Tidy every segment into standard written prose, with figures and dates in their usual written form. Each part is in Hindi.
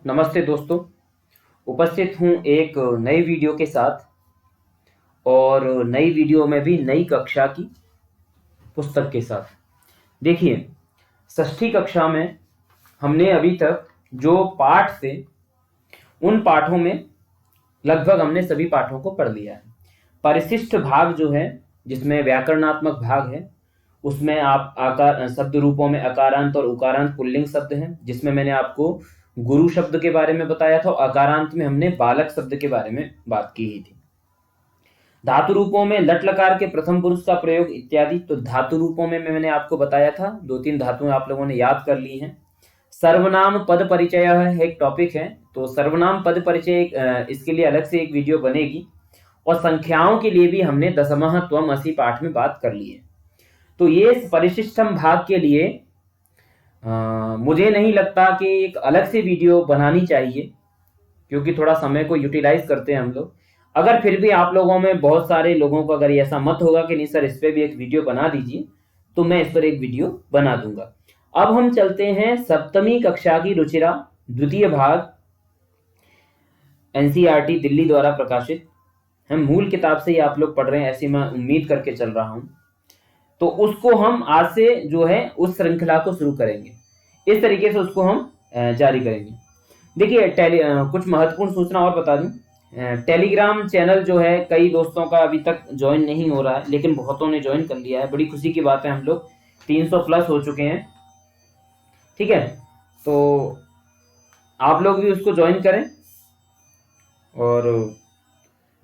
नमस्ते दोस्तों। उपस्थित हूँ एक नई वीडियो के साथ और नई वीडियो में भी नई कक्षा की पुस्तक के साथ। देखिए, षष्ठी कक्षा में हमने अभी तक जो पाठ थे उन पाठों में लगभग हमने सभी पाठों को पढ़ लिया है। परिशिष्ट भाग जो है, जिसमें व्याकरणात्मक भाग है, उसमें आप आकार शब्द रूपों में अकारांत और उकारांत पुल्लिंग शब्द हैं, जिसमें मैंने आपको गुरु शब्द के बारे में बताया था और अकारांत में हमने बालक शब्द के बारे में बात की ही थी। धातु रूपों में लट लकार के प्रथम पुरुष का प्रयोग इत्यादि। तो धातु रूपों में मैंने आपको बताया था, 2-3 धातुएं आप लोगों ने याद कर ली हैं। सर्वनाम पद परिचय है एक टॉपिक है, तो सर्वनाम पद परिचय इसके लिए अलग से एक वीडियो बनेगी। और संख्याओं के लिए भी हमने दशमः त्वम असि पाठ में बात कर ली है। तो ये परिशिष्टम भाग के लिए मुझे नहीं लगता कि एक अलग से वीडियो बनानी चाहिए, क्योंकि थोड़ा समय को यूटिलाइज करते हैं हम लोग। अगर फिर भी आप लोगों में बहुत सारे लोगों को अगर ऐसा मत होगा कि नहीं सर इस पर भी एक वीडियो बना दीजिए, तो मैं इस पर एक वीडियो बना दूंगा। अब हम चलते हैं सप्तमी कक्षा की रुचिरा द्वितीय भाग, एनसीईआरटी दिल्ली द्वारा प्रकाशित। हम मूल किताब से ही आप लोग पढ़ रहे हैं, ऐसी मैं उम्मीद करके चल रहा हूं। तो उसको हम आज से जो है उस श्रृंखला को शुरू करेंगे, इस तरीके से उसको हम जारी करेंगे। देखिए, कुछ महत्वपूर्ण सूचना और बता दूं। टेलीग्राम चैनल जो है कई दोस्तों का अभी तक ज्वाइन नहीं हो रहा है, लेकिन बहुतों ने ज्वाइन कर लिया है। बड़ी खुशी की बात है, हम लोग 300 प्लस हो चुके हैं। ठीक है, तो आप लोग भी उसको ज्वाइन करें, और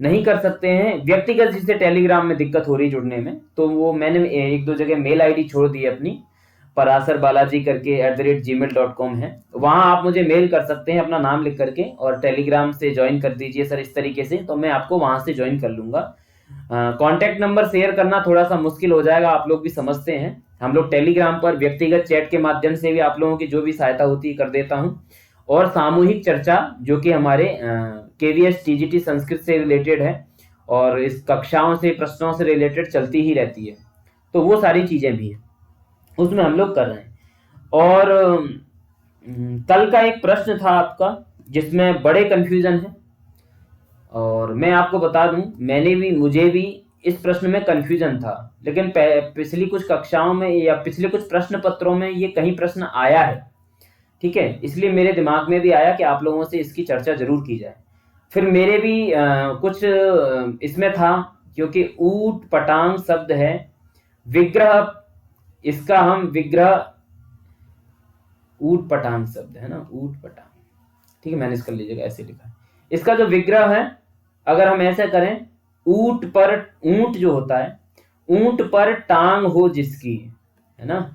नहीं कर सकते हैं व्यक्तिगत जिससे टेलीग्राम में दिक्कत हो रही जुड़ने में, तो वो मैंने 1-2 जगह मेल आईडी छोड़ दी है अपनी, परासर बालाजी करके @gmail.com है। वहां आप मुझे मेल कर सकते हैं अपना नाम लिख करके, और टेलीग्राम से ज्वाइन कर दीजिए सर इस तरीके से, तो मैं आपको वहां से ज्वाइन कर लूंगा। कॉन्टैक्ट नंबर शेयर करना थोड़ा सा मुश्किल हो जाएगा, आप लोग भी समझते हैं। हम लोग टेलीग्राम पर व्यक्तिगत चैट के माध्यम से भी आप लोगों की जो भी सहायता होती है कर देता हूँ, और सामूहिक चर्चा जो कि हमारे KVS TGT संस्कृत से रिलेटेड है और इस कक्षाओं से प्रश्नों से रिलेटेड चलती ही रहती है, तो वो सारी चीजें भी हैं उसमें हम लोग कर रहे हैं। और कल का एक प्रश्न था आपका जिसमें बड़े कंफ्यूजन है, और मैं आपको बता दूं मुझे भी इस प्रश्न में कंफ्यूजन था, लेकिन पिछली कुछ कक्षाओं में या पिछले कुछ प्रश्न पत्रों में ये कहीं प्रश्न आया है। ठीक है, इसलिए मेरे दिमाग में भी आया कि आप लोगों से इसकी चर्चा जरूर की जाए। फिर मेरे भी कुछ इसमें था, क्योंकि ऊट पटांग शब्द है, विग्रह, इसका हम विग्रह, ऊट पटांग शब्द है ना, ऊट पटांग, ठीक है, मैंने इसका लीजिएगा ऐसे लिखा है। इसका जो विग्रह है, अगर हम ऐसे करें, ऊट पर, ऊंट जो होता है, ऊंट पर टांग हो जिसकी, है ना,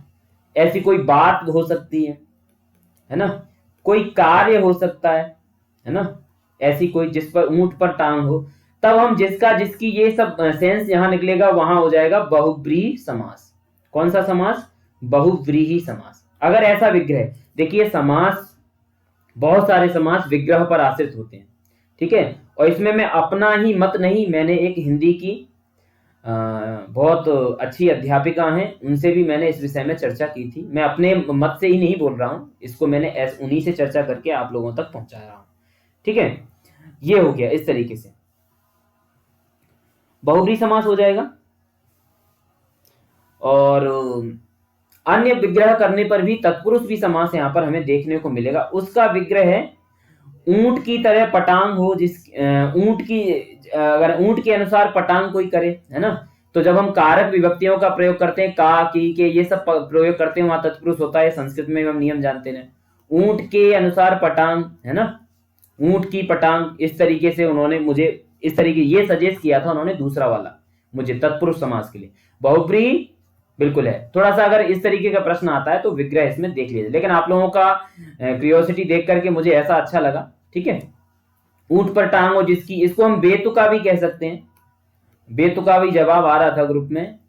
ऐसी कोई बात हो सकती है ना, कोई कार्य हो सकता है ना, ऐसी कोई जिस पर ऊंट पर टांग हो, तब हम जिसका जिसकी ये सब सेंस यहां निकलेगा, वहां हो जाएगा बहुव्रीहि समास। कौन सा समास? बहुव्रीहि समास। अगर ऐसा विग्रह, देखिए समास, बहुत सारे समास विग्रह पर आश्रित होते हैं, ठीक है, और इसमें मैं अपना ही मत नहीं, मैंने एक हिंदी की बहुत अच्छी अध्यापिका हैं, उनसे भी मैंने इस विषय में चर्चा की थी। मैं अपने मत से ही नहीं बोल रहा हूं, इसको मैंने उन्हीं से चर्चा करके आप लोगों तक पहुंचा रहा हूं। ठीक है, ये हो गया इस तरीके से, बहुव्रीहि समास हो जाएगा। और अन्य विग्रह करने पर भी तत्पुरुष भी समास यहां पर हमें देखने को मिलेगा। उसका विग्रह है ऊंट की तरह पटांग हो, जिस ऊंट की, अगर ऊंट के अनुसार पटांग कोई करे, है ना, तो जब हम कारक विभक्तियों का प्रयोग करते हैं, का, की, के, ये सब प्रयोग करते हैं, वहां तत्पुरुष होता है। संस्कृत में हम नियम जानते हैं, ऊंट के अनुसार पटांग, है ना, ऊंट की पटांग, इस तरीके से उन्होंने मुझे इस तरीके ये सजेस्ट किया था उन्होंने, दूसरा वाला मुझे तत्पुरुष समास के लिए। बहुव्रीहि बिल्कुल है। थोड़ा सा अगर इस तरीके का प्रश्न आता है तो विग्रह इसमें देख लीजिए, लेकिन आप लोगों का क्यूरियोसिटी देख करके मुझे ऐसा अच्छा लगा। ठीक है, ऊंट पर टांग हो जिसकी, इसको हम बेतुका भी कह सकते हैं। बेतुका भी जवाब आ रहा था ग्रुप में,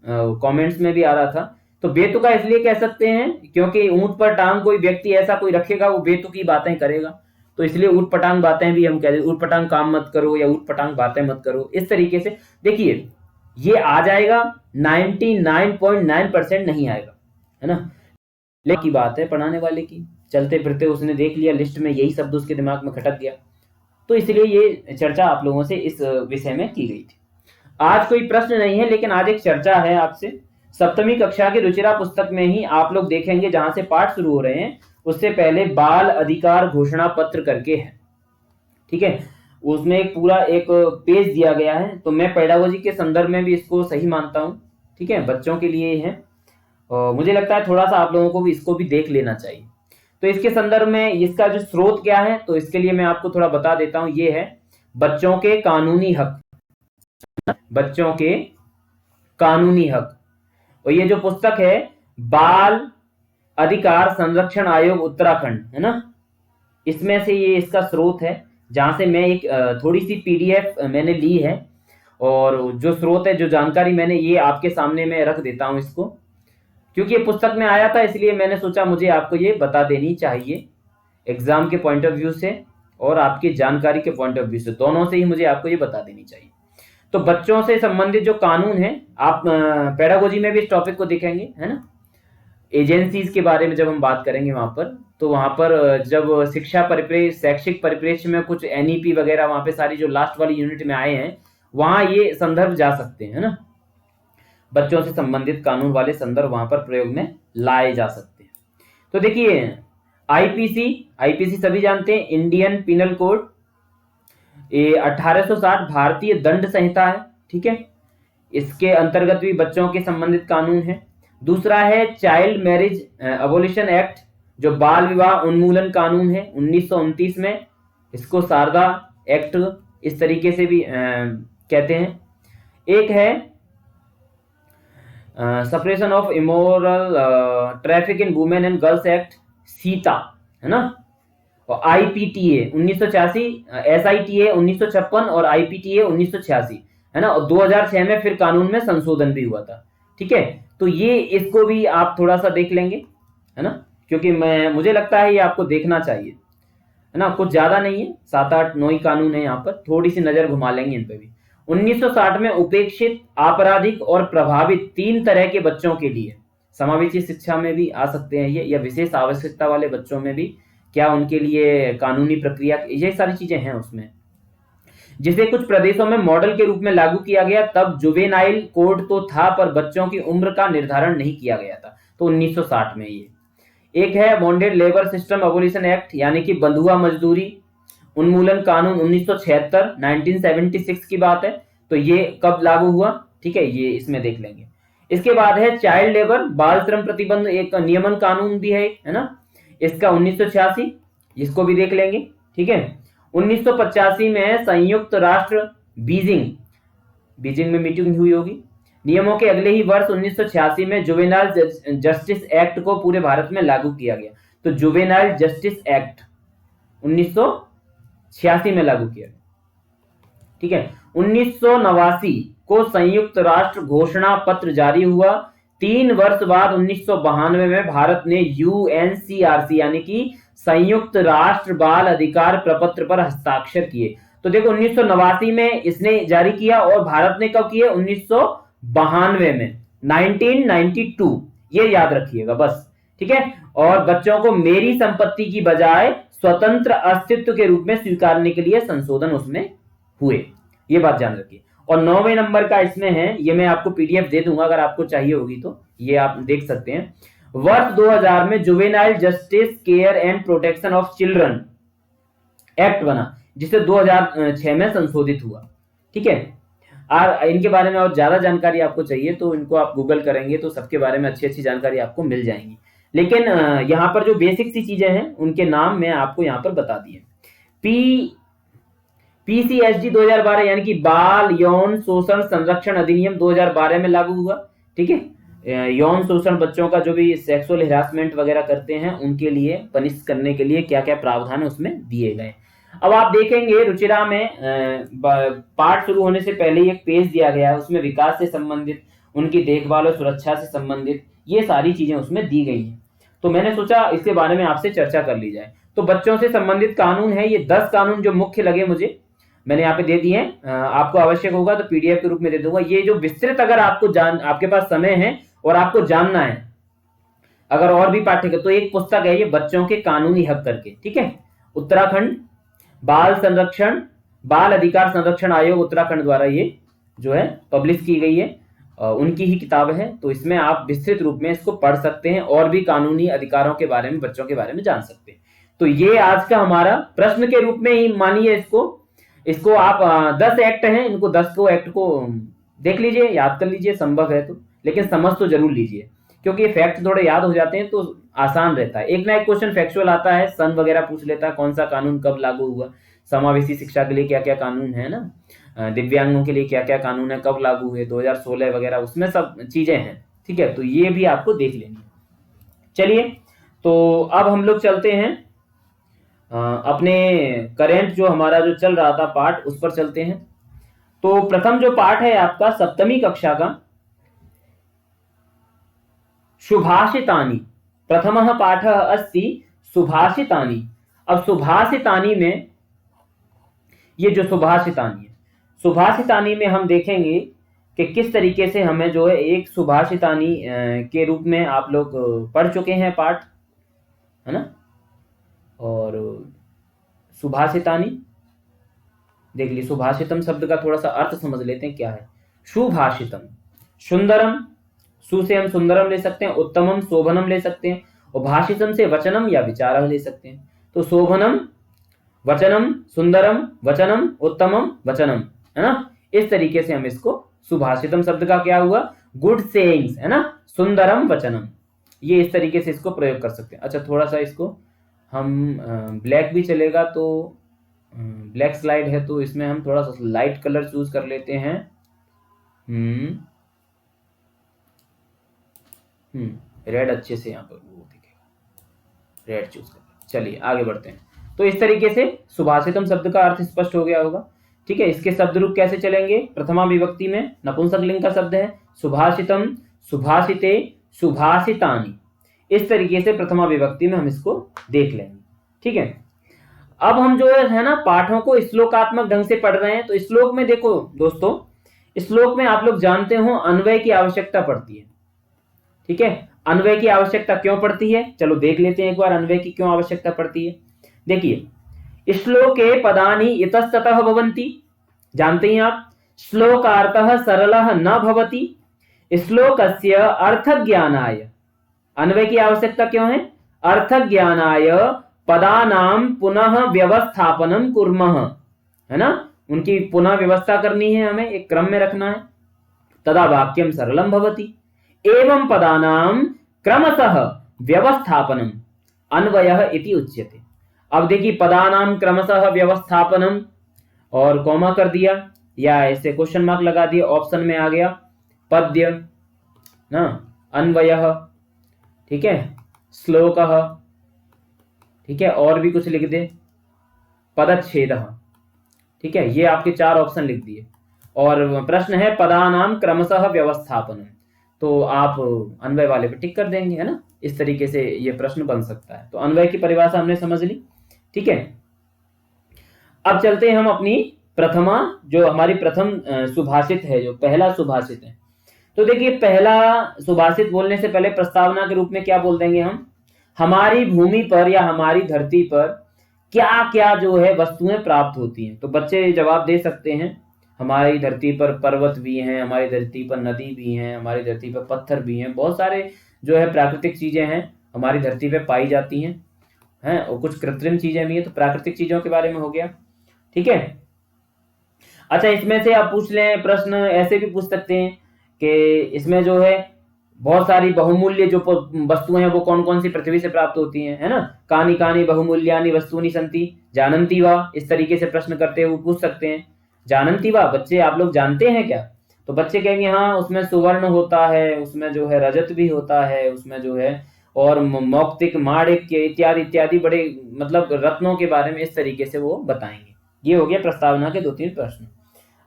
कमेंट्स में भी आ रहा था। तो बेतुका इसलिए कह सकते हैं क्योंकि ऊंट पर टांग कोई व्यक्ति ऐसा कोई रखेगा, वो बेतुकी बातें करेगा, तो इसलिए ऊट पटांग बातें भी हम कहते हैं, ऊट पटांग काम मत करो या ऊट पटांग बातें मत करो, इस तरीके से। देखिए, ये आ जाएगा, 99.9% नहीं आएगा, है ना। लेकिन की बात है पढ़ाने वाले की, चलते फिरते उसने देख लिया लिस्ट में यही शब्द उसके दिमाग में खटक गया, तो इसलिए ये चर्चा आप लोगों से इस विषय में की गई थी। आज कोई प्रश्न नहीं है, लेकिन आज एक चर्चा है आपसे। सप्तमी कक्षा की रुचिरा पुस्तक में ही आप लोग देखेंगे, जहां से पाठ शुरू हो रहे हैं उससे पहले बाल अधिकार घोषणा पत्र करके है, ठीक है। उसमें एक पूरा एक पेज दिया गया है, तो मैं पेडागोजी के संदर्भ में भी इसको सही मानता हूँ, ठीक है, बच्चों के लिए है। और मुझे लगता है थोड़ा सा आप लोगों को भी इसको भी देख लेना चाहिए। तो इसके संदर्भ में इसका जो स्रोत क्या है, तो इसके लिए मैं आपको थोड़ा बता देता हूं। ये है बच्चों के कानूनी हक, बच्चों के कानूनी हक। और ये जो पुस्तक है बाल अधिकार संरक्षण आयोग उत्तराखंड, है ना, इसमें से ये इसका स्रोत है, जहां से मैं एक थोड़ी सी पीडीएफ मैंने ली है। और जो स्रोत है, जो जानकारी मैंने, ये आपके सामने मैं रख देता हूं इसको, क्योंकि ये पुस्तक में आया था, इसलिए मैंने सोचा मुझे आपको ये बता देनी चाहिए, एग्जाम के पॉइंट ऑफ व्यू से और आपकी जानकारी के पॉइंट ऑफ व्यू से, दोनों से ही मुझे आपको ये बता देनी चाहिए। तो बच्चों से संबंधित जो कानून है, आप पेडागोजी में भी इस टॉपिक को देखेंगे, है ना। एजेंसीज के बारे में जब हम बात करेंगे वहां पर, तो वहां पर जब शिक्षा परिप्रेक्ष्य, शैक्षिक परिप्रेक्ष्य में कुछ एनईपी वगैरह वहां पे सारी जो लास्ट वाली यूनिट में आए हैं, वहां ये संदर्भ जा सकते हैं, है ना। बच्चों से संबंधित कानून वाले संदर्भ वहां पर प्रयोग में लाए जा सकते हैं। तो देखिए आईपीसी, आईपीसी सभी जानते हैं, इंडियन पिनल कोड, ये 1860 भारतीय दंड संहिता है, ठीक है। इसके अंतर्गत भी बच्चों के संबंधित कानून है। दूसरा है चाइल्ड मैरिज अबोलिशन एक्ट, जो बाल विवाह उन्मूलन कानून है 1929 में, इसको शारदा एक्ट इस तरीके से भी कहते हैं। एक है suppression of immoral traffic in women and girls act, Sita, है ना। और आईपीटीए 1986, एसआईटीए 1956 और आईपीटीए 1986, है ना। और 2006 में फिर कानून में संशोधन भी हुआ था, ठीक है। तो ये इसको भी आप थोड़ा सा देख लेंगे, है ना, क्योंकि मुझे लगता है ये आपको देखना चाहिए, है ना। कुछ ज्यादा नहीं है, 7-8-9 ही कानून है, यहाँ पर थोड़ी सी नजर घुमा लेंगे इन पे भी। 1960 में उपेक्षित, आपराधिक और प्रभावित 3 तरह के बच्चों के लिए, समावेशी शिक्षा में भी आ सकते हैं ये, या विशेष आवश्यकता वाले बच्चों में भी, क्या उनके लिए कानूनी प्रक्रिया, ये सारी चीजें हैं उसमें, जिसे कुछ प्रदेशों में मॉडल के रूप में लागू किया गया। तब जुवेनाइल कोड तो था, पर बच्चों की उम्र का निर्धारण नहीं किया गया था, तो 1960 में ये। एक है bonded labour system abolition act, यानी कि बंधुआ मजदूरी उन्मूलन कानून 1976, 1976 की बात है। तो ये कब लागू हुआ, ठीक है, ये इसमें देख लेंगे। इसके बाद है चाइल्ड लेबर, बाल श्रम प्रतिबंध एक नियमन कानून भी है ना, इसका 1986, इसको भी देख लेंगे, ठीक है। 1985 में संयुक्त राष्ट्र बीजिंग में मीटिंग हुई होगी, नियमों के अगले ही वर्ष 1986 में जुवेनाइल जस्टिस एक्ट को पूरे भारत में लागू किया गया। तो जुवेनाइल जस्टिस एक्ट 1986 में लागू किया गया, ठीक है। 1989 को संयुक्त राष्ट्र घोषणा पत्र जारी हुआ। 3 वर्ष बाद 1992 में भारत ने यूएनसीआरसी यानी कि संयुक्त राष्ट्र बाल अधिकार प्रपत्र पर हस्ताक्षर किए। तो देखो 1989 में इसने जारी किया, और भारत ने कब किए, 1992 में, 1992, ये याद रखिएगा बस, ठीक है। और बच्चों को मेरी संपत्ति की बजाय स्वतंत्र अस्तित्व के रूप में स्वीकारने के लिए संशोधन उसमें हुए, ये बात जान रखिए। और 9वें नंबर का इसमें है, ये मैं आपको पीडीएफ दे दूंगा, अगर आपको चाहिए होगी तो ये आप देख सकते हैं। वर्ष 2000 में juvenile justice care and protection of children act बना, जिसे 2006 में संशोधित हुआ, ठीक है। और इनके बारे में और ज्यादा जानकारी आपको चाहिए तो इनको आप गूगल करेंगे तो सबके बारे में अच्छी अच्छी जानकारी आपको मिल जाएंगी। लेकिन यहाँ पर जो बेसिक सी चीजें हैं उनके नाम मैं आपको यहाँ पर बता दिए। पीसीएसडी 2012 यानी कि बाल यौन शोषण संरक्षण अधिनियम 2012 में लागू हुआ, ठीक है। यौन शोषण, बच्चों का जो भी सेक्सुअल हिरासमेंट वगैरह करते हैं उनके लिए पनिश करने के लिए क्या क्या प्रावधान है उसमें दिए गए। अब आप देखेंगे रुचिरा में पाठ शुरू होने से पहले ही एक पेज दिया गया है, उसमें विकास से संबंधित, उनकी देखभाल और सुरक्षा से संबंधित ये सारी चीजें उसमें दी गई हैं। तो मैंने सोचा इसके बारे में आपसे चर्चा कर ली जाए। तो बच्चों से संबंधित कानून है ये 10 कानून जो मुख्य लगे मुझे, मैंने यहाँ पे दे दिए हैं। आपको आवश्यक होगा तो पीडीएफ के रूप में दे दूंगा। ये जो विस्तृत, अगर आपको आपके पास समय है और आपको जानना है अगर और भी पाठ्यक्रम, तो एक पुस्तक है ये बच्चों के कानूनी हक करके, ठीक है, उत्तराखंड बाल अधिकार संरक्षण आयोग उत्तराखंड द्वारा ये जो है पब्लिश की गई है, उनकी ही किताब है। तो इसमें आप विस्तृत रूप में इसको पढ़ सकते हैं और भी कानूनी अधिकारों के बारे में, बच्चों के बारे में जान सकते हैं। तो ये आज का हमारा प्रश्न के रूप में ही मानिए इसको आप 10 एक्ट हैं, इनको 10 को एक्ट को देख लीजिए, याद कर लीजिए संभव है तो, लेकिन समझ तो जरूर लीजिए, क्योंकि ये फैक्ट थोड़े याद हो जाते हैं तो आसान रहता है। एक ना एक क्वेश्चन फैक्चुअल आता है, सन वगैरह पूछ लेता है, कौन सा कानून कब लागू हुआ, समावेशी शिक्षा के लिए क्या क्या कानून है ना, दिव्यांगों के लिए क्या क्या कानून है, कब लागू हुए, 2016 वगैरह, उसमें सब चीजें हैं, ठीक है। तो ये भी आपको देख लेनी है। चलिए, तो अब हम लोग चलते हैं अपने करेंट जो हमारा जो चल रहा था पाठ, उस पर चलते हैं। तो प्रथम जो पाठ है आपका 7वीं कक्षा का, सुभाषितानि, प्रथमः पाठः अस्ति सुभाषितानि। अब सुभाषितानि में ये जो सुभाषितानि है, सुभाषितानि में हम देखेंगे कि किस तरीके से हमें जो है एक सुभाषितानि के रूप में आप लोग पढ़ चुके हैं पाठ, है ना। और सुभाषितानि देख लीजिए, सुभाषितम शब्द का थोड़ा सा अर्थ समझ लेते हैं क्या है। सुभाषितम, सुंदरम, सु से हम सुंदरम ले सकते हैं, उत्तमम शोभनम ले सकते हैं, और भाषितम से वचनम या विचारः ले सकते हैं। तो शोभनम वचनम, सुंदरम वचनम, उत्तमम वचनम, है ना। इस तरीके से हम इसको, सुभाषितम शब्द का क्या हुआ, गुड सेइंग्स, है ना, सुंदरम वचनम, ये इस तरीके से इसको प्रयोग कर सकते हैं। अच्छा, थोड़ा सा इसको हम ब्लैक भी चलेगा, तो ब्लैक स्लाइड है तो इसमें हम थोड़ा सा लाइट कलर चूज कर लेते हैं। रेड अच्छे से यहाँ पर वो दिखेगा, रेड चूज कर। चलिए आगे बढ़ते हैं। तो इस तरीके से सुभाषितम शब्द का अर्थ स्पष्ट हो गया होगा, ठीक है। इसके शब्द रूप कैसे चलेंगे, प्रथमा विभक्ति में नपुंसक लिंग का शब्द है, सुभाषितम, सुभाषिते, सुभाषितानि, इस तरीके से प्रथमा विभक्ति में हम इसको देख लेंगे, ठीक है। अब हम जो है ना पाठों को श्लोकात्मक ढंग से पढ़ रहे हैं। तो श्लोक में देखो दोस्तों, श्लोक में आप लोग जानते हो अन्वय की आवश्यकता पड़ती है, ठीक है। अन्वय की आवश्यकता क्यों पड़ती है, चलो देख लेते हैं एक बार अन्वय की क्यों आवश्यकता पड़ती है। देखिए, श्लोके पदानि इतस्ततः भवन्ति, जानते हैं आप, श्लोकार्थः सरलः न भवति, श्लोकस्य अर्थज्ञानाय, अन्वय की आवश्यकता क्यों है, अर्थज्ञानाय पदानां पुनः व्यवस्थापनम कुर्मः, है ना, उनकी पुनः व्यवस्था करनी है, हमें एक क्रम में रखना है। तदा वाक्यम सरलम भवति, एवं पदानां क्रमशः व्यवस्थापनम अन्वयः इति उच्यते। अब देखिए, पदानां क्रमशः व्यवस्थापनम, और कॉमा कर दिया या ऐसे क्वेश्चन मार्क लगा दिया, ऑप्शन में आ गया पद्य ना, अन्वयः, ठीक है, श्लोकः, ठीक है, और भी कुछ लिख दे, पदच्छेदः, ठीक है, ये आपके 4 ऑप्शन लिख दिए। और प्रश्न है पदानाम क्रमशः व्यवस्थापनम, तो आप अन्वय वाले पे टिक कर देंगे, है ना। इस तरीके से ये प्रश्न बन सकता है। तो अन्वय की परिभाषा हमने समझ ली, ठीक है। अब चलते हैं हम अपनी प्रथमा, जो हमारी प्रथम सुभाषित है, जो पहला सुभाषित है। तो देखिए, पहला सुभाषित बोलने से पहले प्रस्तावना के रूप में क्या बोल देंगे हम, हमारी भूमि पर या हमारी धरती पर क्या क्या जो है वस्तुएं प्राप्त होती हैं। तो बच्चे जवाब दे सकते हैं, हमारी धरती पर पर्वत भी हैं, हमारी धरती पर नदी भी हैं, हमारी धरती पर पत्थर भी हैं, बहुत सारे जो है प्राकृतिक चीजें हैं हमारी धरती पे पाई जाती हैं, और कुछ कृत्रिम चीजें भी हैं। तो प्राकृतिक चीजों के बारे में हो गया, ठीक है। अच्छा, इसमें से आप पूछ लें प्रश्न, ऐसे भी पूछ सकते हैं कि इसमें जो है बहुत सारी बहुमूल्य जो वस्तुएं हैं वो कौन कौन सी पृथ्वी से प्राप्त होती हैं, है ना। कानी कानी बहुमूल्यानि वस्तूनि सन्ति जानन्ति वा, इस तरीके से प्रश्न करते हुए पूछ सकते हैं। जानन्ति वा, बच्चे आप लोग जानते हैं क्या, तो बच्चे कहेंगे हाँ, उसमें सुवर्ण होता है, उसमें जो है रजत भी होता है, उसमें जो है और मौक्तिक, माणिक इत्यादि इत्यादि बड़े मतलब रत्नों के बारे में इस तरीके से वो बताएंगे। ये हो गया प्रस्तावना के 2-3 प्रश्न।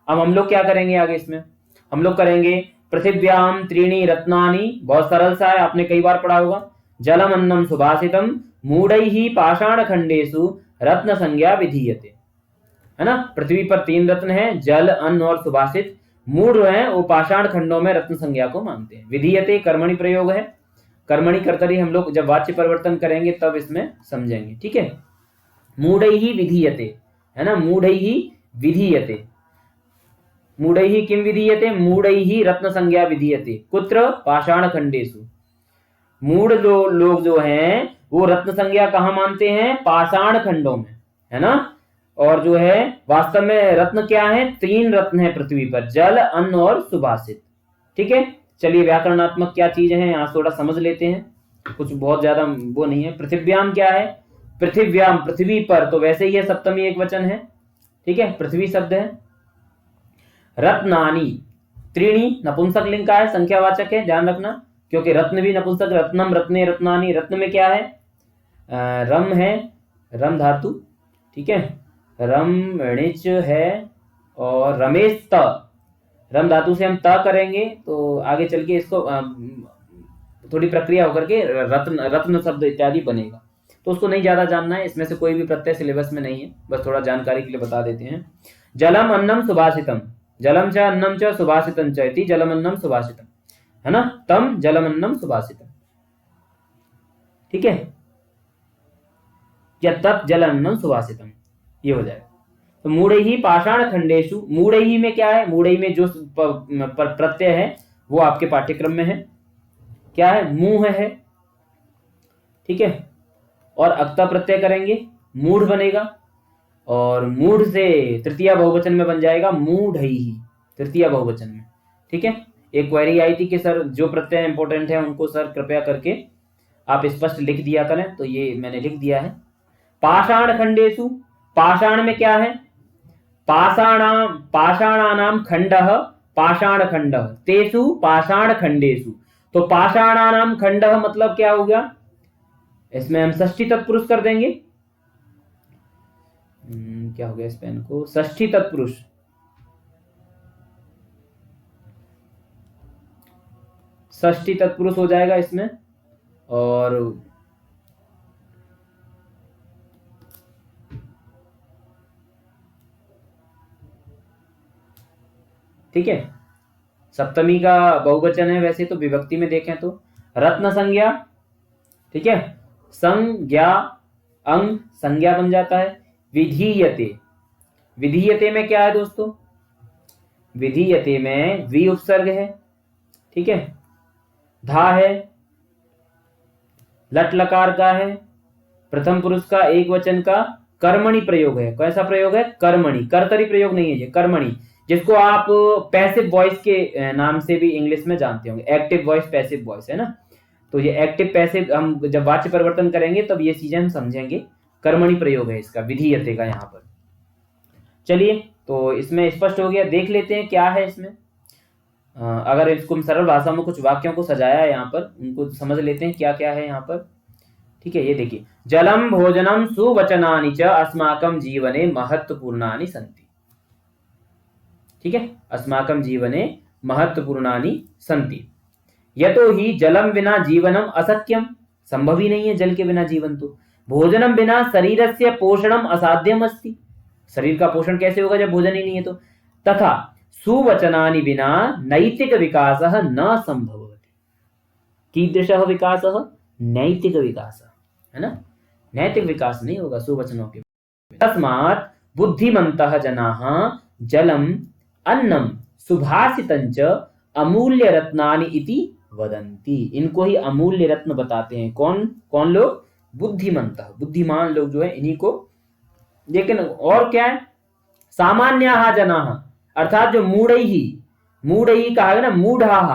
अब हम लोग क्या करेंगे आगे, इसमें हम लोग करेंगे पृथिव्याम त्रीणि रत्नानि, बहुत सरल सा है, आपने कई बार पढ़ा होगा। जलम अन्नम सुभाषितम मूढ़ैः पाषाण खंडेषु रत्न संज्ञा विधीयते, है ना। पृथ्वी पर 3 रत्न हैं, जल, अन्न और सुभाषित। मूढ़ है वो पाषाण खंडों में रत्न संज्ञा को मानते हैं। विधीयते कर्मणि प्रयोग है, कर्मणि कर्तरी हम लोग जब वाच्य परिवर्तन करेंगे तब इसमें समझेंगे, ठीक है। मूढ़ैः विधीयते, है ना, मूढ़ैः विधीयते, मूढ़ैः किम विधीयते, मूढ़ैः रत्न संज्ञा विधीयते, कुत्र, पाषाण खंडेषु। मूढ़ लोग जो हैं वो रत्न संज्ञा कहाँ मानते हैं, पाषाण खंडों में, है ना। और जो है वास्तव में रत्न क्या है, 3 रत्न है पृथ्वी पर, जल, अन्न और सुभाषित, ठीक है। चलिए व्याकरणात्मक क्या चीज है यहाँ थोड़ा समझ लेते हैं, कुछ बहुत ज्यादा वो नहीं है। पृथिव्याम क्या है, पृथिव्याम पृथ्वी पर, तो वैसे ही है, सप्तमी एक वचन है, ठीक है, पृथ्वी शब्द है। रत्नानी, त्रीणी नपुंसक लिंग का है, संख्यावाचक है, ध्यान रखना, क्योंकि रत्न भी नपुंसक, रत्नम, रत्ने, रत्नानी। रत्न में क्या है, रम है, रम धातु, ठीक है, रम णिच है, और रमेश त, रम धातु से हम त करेंगे तो आगे चल के इसको थोड़ी प्रक्रिया होकर के रत्न, रत्न शब्द इत्यादि बनेगा, तो उसको नहीं ज्यादा जानना है, इसमें से कोई भी प्रत्यय सिलेबस में नहीं है, बस थोड़ा जानकारी के लिए बता देते हैं। जलम अन्नम सुभाषितम, जलम च अन्नम च सुभाषितम च इति जलम अन्नम सुभाषितम, है ना, तम जलम अन्नम सुभाषितम, ठीक है, या तत् जल अन्नम सुभाषितम, ये हो जाएगा। तो मूढ़ैः पाषाण खंडेषु, मूढ़ैः में क्या है, मूढ़ैः में जो प्रत्यय है वो आपके पाठ्यक्रम में है, क्या है, मुंह है, ठीक है, और अक्ता प्रत्यय करेंगे, मूढ़ बनेगा, और मूढ़ से तृतीया बहुवचन में बन जाएगा मूढ़ैः, तृतीया बहुवचन में, ठीक है। एक क्वेरी आई थी कि सर जो प्रत्यय इंपॉर्टेंट है उनको सर कृपया करके आप स्पष्ट लिख दिया करें, तो ये मैंने लिख दिया है। पाषाण खंडेषु, पाषाण में क्या है, पाषाणानाम खंडः, पाषाण खंडः, तेषु पाषाण खंडेषु, तो पाषाणानाम खंडः मतलब क्या हो गया, इसमें हम षष्ठी तत्पुरुष कर देंगे, क्या हो गया इस पेन को, षष्ठी तत्पुरुष, षष्ठी तत्पुरुष हो जाएगा इसमें, और ठीक है, सप्तमी का बहुवचन है, वैसे तो विभक्ति में देखें तो रत्न संज्ञा, ठीक है, संज्ञा, अंग संज्ञा बन जाता है। विधीयते, विधीयते में क्या है दोस्तों, विधीयते में वि उपसर्ग है, ठीक है, धा है, लट लकार का है, प्रथम पुरुष का एक वचन का कर्मणि प्रयोग है। कैसा प्रयोग है, कर्मणि, कर्तरी प्रयोग नहीं है ये, कर्मणि, जिसको आप पैसिव वॉइस के नाम से भी इंग्लिश में जानते होंगे, एक्टिव वॉइस, पैसिव वॉइस, है ना। तो ये एक्टिव पैसिव हम जब वाच्य परिवर्तन करेंगे तब ये चीजें हम समझेंगे, कर्मणि प्रयोग है इसका, विधीयते का यहाँ पर। चलिए तो इसमें स्पष्ट हो गया, देख लेते हैं क्या है इसमें। अगर इसको हम सरल भाषा में कुछ वाक्यों को सजाया है यहाँ पर, उनको समझ लेते हैं क्या क्या है यहाँ पर, ठीक है। ये देखिए, जलम भोजनम सुवचनानि च अस्माकं जीवने महत्वपूर्णानि सन्ति, ठीक है, अस्माकं जीवने महत्वपूर्णानि सन्ति, यतो ही जलम बिना जीवनम असत्यम, संभव ही नहीं है जल के बिना जीवन, तो भोजनम बिना शरीरस्य पोषणम असाध्यम अस्ति, शरीर का पोषण कैसे होगा जब भोजन ही नहीं है तो, तथा सुवचनानि बिना नैतिक विकासः न संभवति, कीदृशः विकासः, नैतिक विकासः, है ना, नैतिक विकास नहीं होगा सुवचनों के। तस्मात् बुद्धिमन्तः जनाः जलम अन्नम सुभाषितंच अमूल्य रत्नानि इति वदन्ति, इनको ही अमूल्य रत्न बताते हैं। कौन कौन लोग, बुद्धिमन्तः, बुद्धिमान लोग जो है इन्हीं को। लेकिन और क्या है, सामान्याः जनाः, अर्थात जो मूढ़ैः, मूढ़ैः कहा है ना, मूढ़ाः,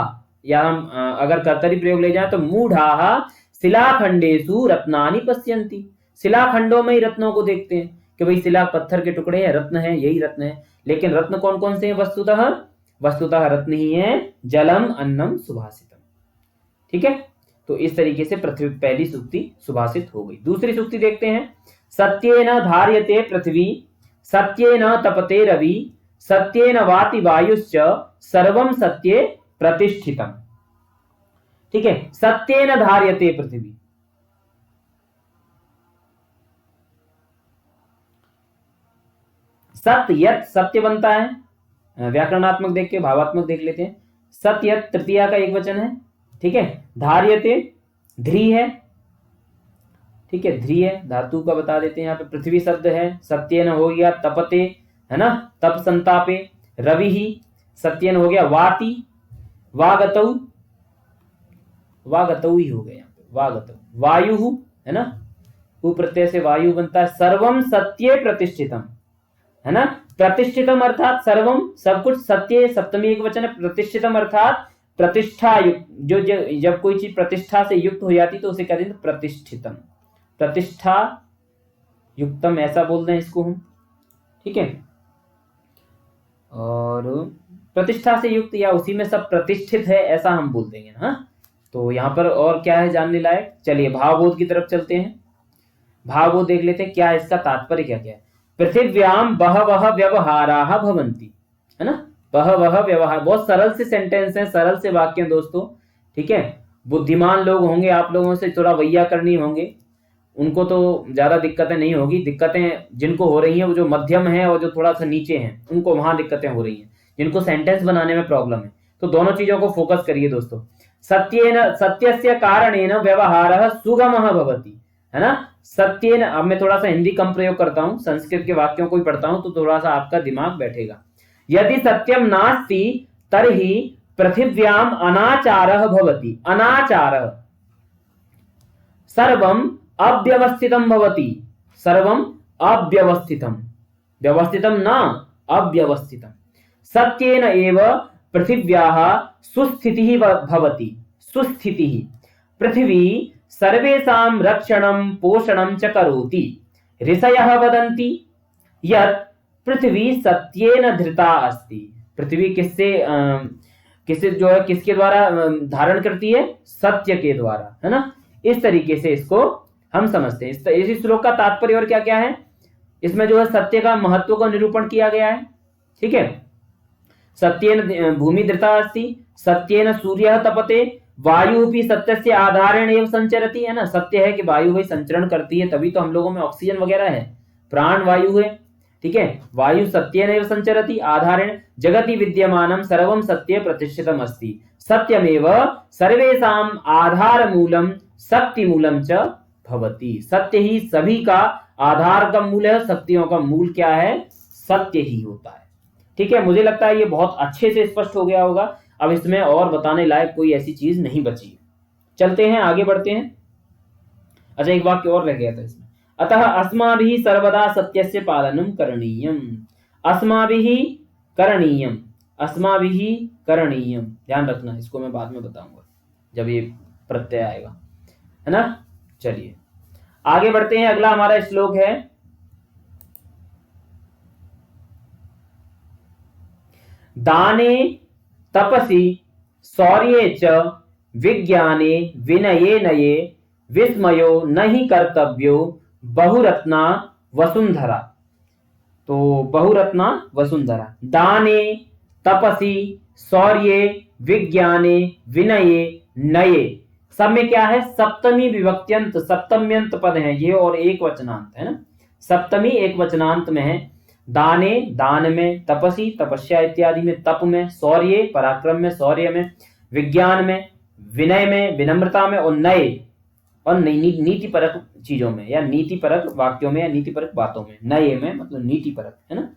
या हम अगर कर्तरी प्रयोग ले जाए तो मूढ़ाः शिलाखंडेषु रत्नानि पश्यन्ति, शिलाखंडों में ही रत्नों को देखते हैं कि भाई शिला पत्थर के टुकड़े हैं, रत्न है, यही रत्न है। लेकिन रत्न कौन कौन से हैं, वस्तुतः वस्तुतः रत्न ही है जलम अन्नम सुभाषितम, ठीक है। तो इस तरीके से पृथ्वी पहली सूक्ति सुभाषित हो गई। दूसरी सूक्ति देखते हैं, सत्येन धार्यते पृथ्वी, सत्येन तपते रवि, सत्येन वाति वायुश्च सर्वं सत्ये प्रतिष्ठितम, ठीक है, सत्येन धार्यते पृथ्वी, सत्ययत, सत्य बनता है, व्याकरणात्मक देख के भावात्मक देख लेते हैं। सत्ययत तृतीया का एक वचन है, ठीक है, धार्यते ध्री है, ठीक है, ध्री है, धातु का बता देते हैं यहाँ पे। पृथ्वी शब्द है, सत्येन हो गया तपते, है ना, तप संतापे। रवि ही, सत्येन हो गया वाति, वागतौ, वागतौ ही हो गया यहाँ पे, वागतौ। वायु है ना, उ प्रत्यय से वायु बनता है। सर्वम सत्ये प्रतिष्ठितम, है ना, प्रतिष्ठितम अर्थात सर्वम, सब कुछ, सत्य सप्तमी एक वचन है, प्रतिष्ठितम अर्थात प्रतिष्ठा युक्त, जो जब कोई चीज प्रतिष्ठा से युक्त हो जाती तो उसे कहते हैं प्रतिष्ठितम, प्रतिष्ठा युक्तम, ऐसा बोलते हैं इसको हम, ठीक है। और प्रतिष्ठा से युक्त या उसी में सब प्रतिष्ठित है, ऐसा हम बोल देंगे ना। तो यहाँ पर और क्या है जानने लायक, चलिए भावबोध की तरफ चलते हैं। भावबोध देख लेते हैं, क्या है इसका तात्पर्य, क्या क्या है। पृथिव्याम बहवः व्यवहाराः भवन्ति, है ना, बहवः व्यवहार, बहुत सरल से सेंटेंस है, सरल से वाक्य दोस्तों, ठीक है। बुद्धिमान लोग होंगे आप लोगों से, थोड़ा वैयाकरणी होंगे, उनको तो ज्यादा दिक्कतें नहीं होगी। दिक्कतें जिनको हो रही हैं वो जो मध्यम है और जो थोड़ा सा नीचे हैं, उनको वहां दिक्कतें हो रही हैं, जिनको सेंटेंस बनाने में प्रॉब्लम है। तो दोनों चीजों को फोकस करिए दोस्तों। सत्येन, सत्यस्य कारणेन व्यवहारः सुगमः भवति, है ना। सत्येन, अब मैं थोड़ा सा हिंदी कम प्रयोग करता हूं, संस्कृत के वाक्यों को ही पढ़ता हूं, तो थोड़ा सा आपका दिमाग बैठेगा। यदि सत्यम नास्ति तर्हि पृथिव्याम अनाचारः भवति, अनाचारः। सर्वम अव्यवस्थितम भवति, सर्वम अव्यवस्थितम, व्यवस्थितम न अव्यवस्थितम। सत्येन एव पृथिव्याः सुस्थितिः भवति, सुस्थितिः। पृथिवी सर्वेषां रक्षणं पोषणं च करोति। ऋषयः वदन्ति यत् पृथ्वी सत्येन धृता अस्ति। पृथ्वी किससे जो है, किसके द्वारा धारण करती है, सत्य के द्वारा, है ना। इस तरीके से इसको हम समझते हैं। इस श्लोक का तात्पर्य और क्या क्या है, इसमें जो है सत्य का महत्व का निरूपण किया गया है, ठीक है। सत्येन भूमि धृता अस्ति, सत्येन सूर्यः तपते, वायु भी सत्यस्य आधारेण एव संचरति, है ना। सत्य है कि वायु ही संचरण करती है, तभी तो हम लोगों में ऑक्सीजन वगैरह है, प्राण वायु है, ठीक है। वायु सत्येन एव संचरति आधारेण, जगति विद्यमानं सर्वं सत्ये प्रतिष्ठितम अस्ति। सत्यमेव सर्वेषां आधारमूलं शक्तिमूलं च भवति। सत्य ही सभी का आधार का मूल है, शक्तियों का मूल क्या है, सत्य ही होता है, ठीक है। मुझे लगता है ये बहुत अच्छे से स्पष्ट हो गया होगा। अब इसमें और बताने लायक कोई ऐसी चीज नहीं बची। चलते हैं, आगे बढ़ते हैं। अच्छा, एक वाक्य और रह गया था इसमें। अतः अस्माभिः सर्वदा सत्यस्य पालनं करणीयम्, अस्माभिः करणीयम्, अस्माभिः करणीयम्, ध्यान रखना, इसको मैं बाद में बताऊंगा जब ये प्रत्यय आएगा, है ना। चलिए आगे बढ़ते हैं। अगला हमारा श्लोक है, दाने तपसि शौर्ये च विज्ञाने विनये नये विस्मयो नहीं कर्तव्यो बहुरत्ना वसुंधरा। तो बहुरत्ना वसुंधरा, दाने तपसि शौर्ये विज्ञाने विनये नये, सब में क्या है, सप्तमी विभक्त्यंत, सप्तम्यंत पद है ये, और एक वचनांत है ना, सप्तमी एक वचनांत में है। दाने, दान में, तपसी तपस्या इत्यादि में, तप में, शौर्य पराक्रम में, शौर्य में, विज्ञान में, विनय में, विनम्रता में, और नए और नीति परक चीजों में, या नीति परक वाक्यों में, या नीति परक बातों में। नए में मतलब नीति परक, है ना।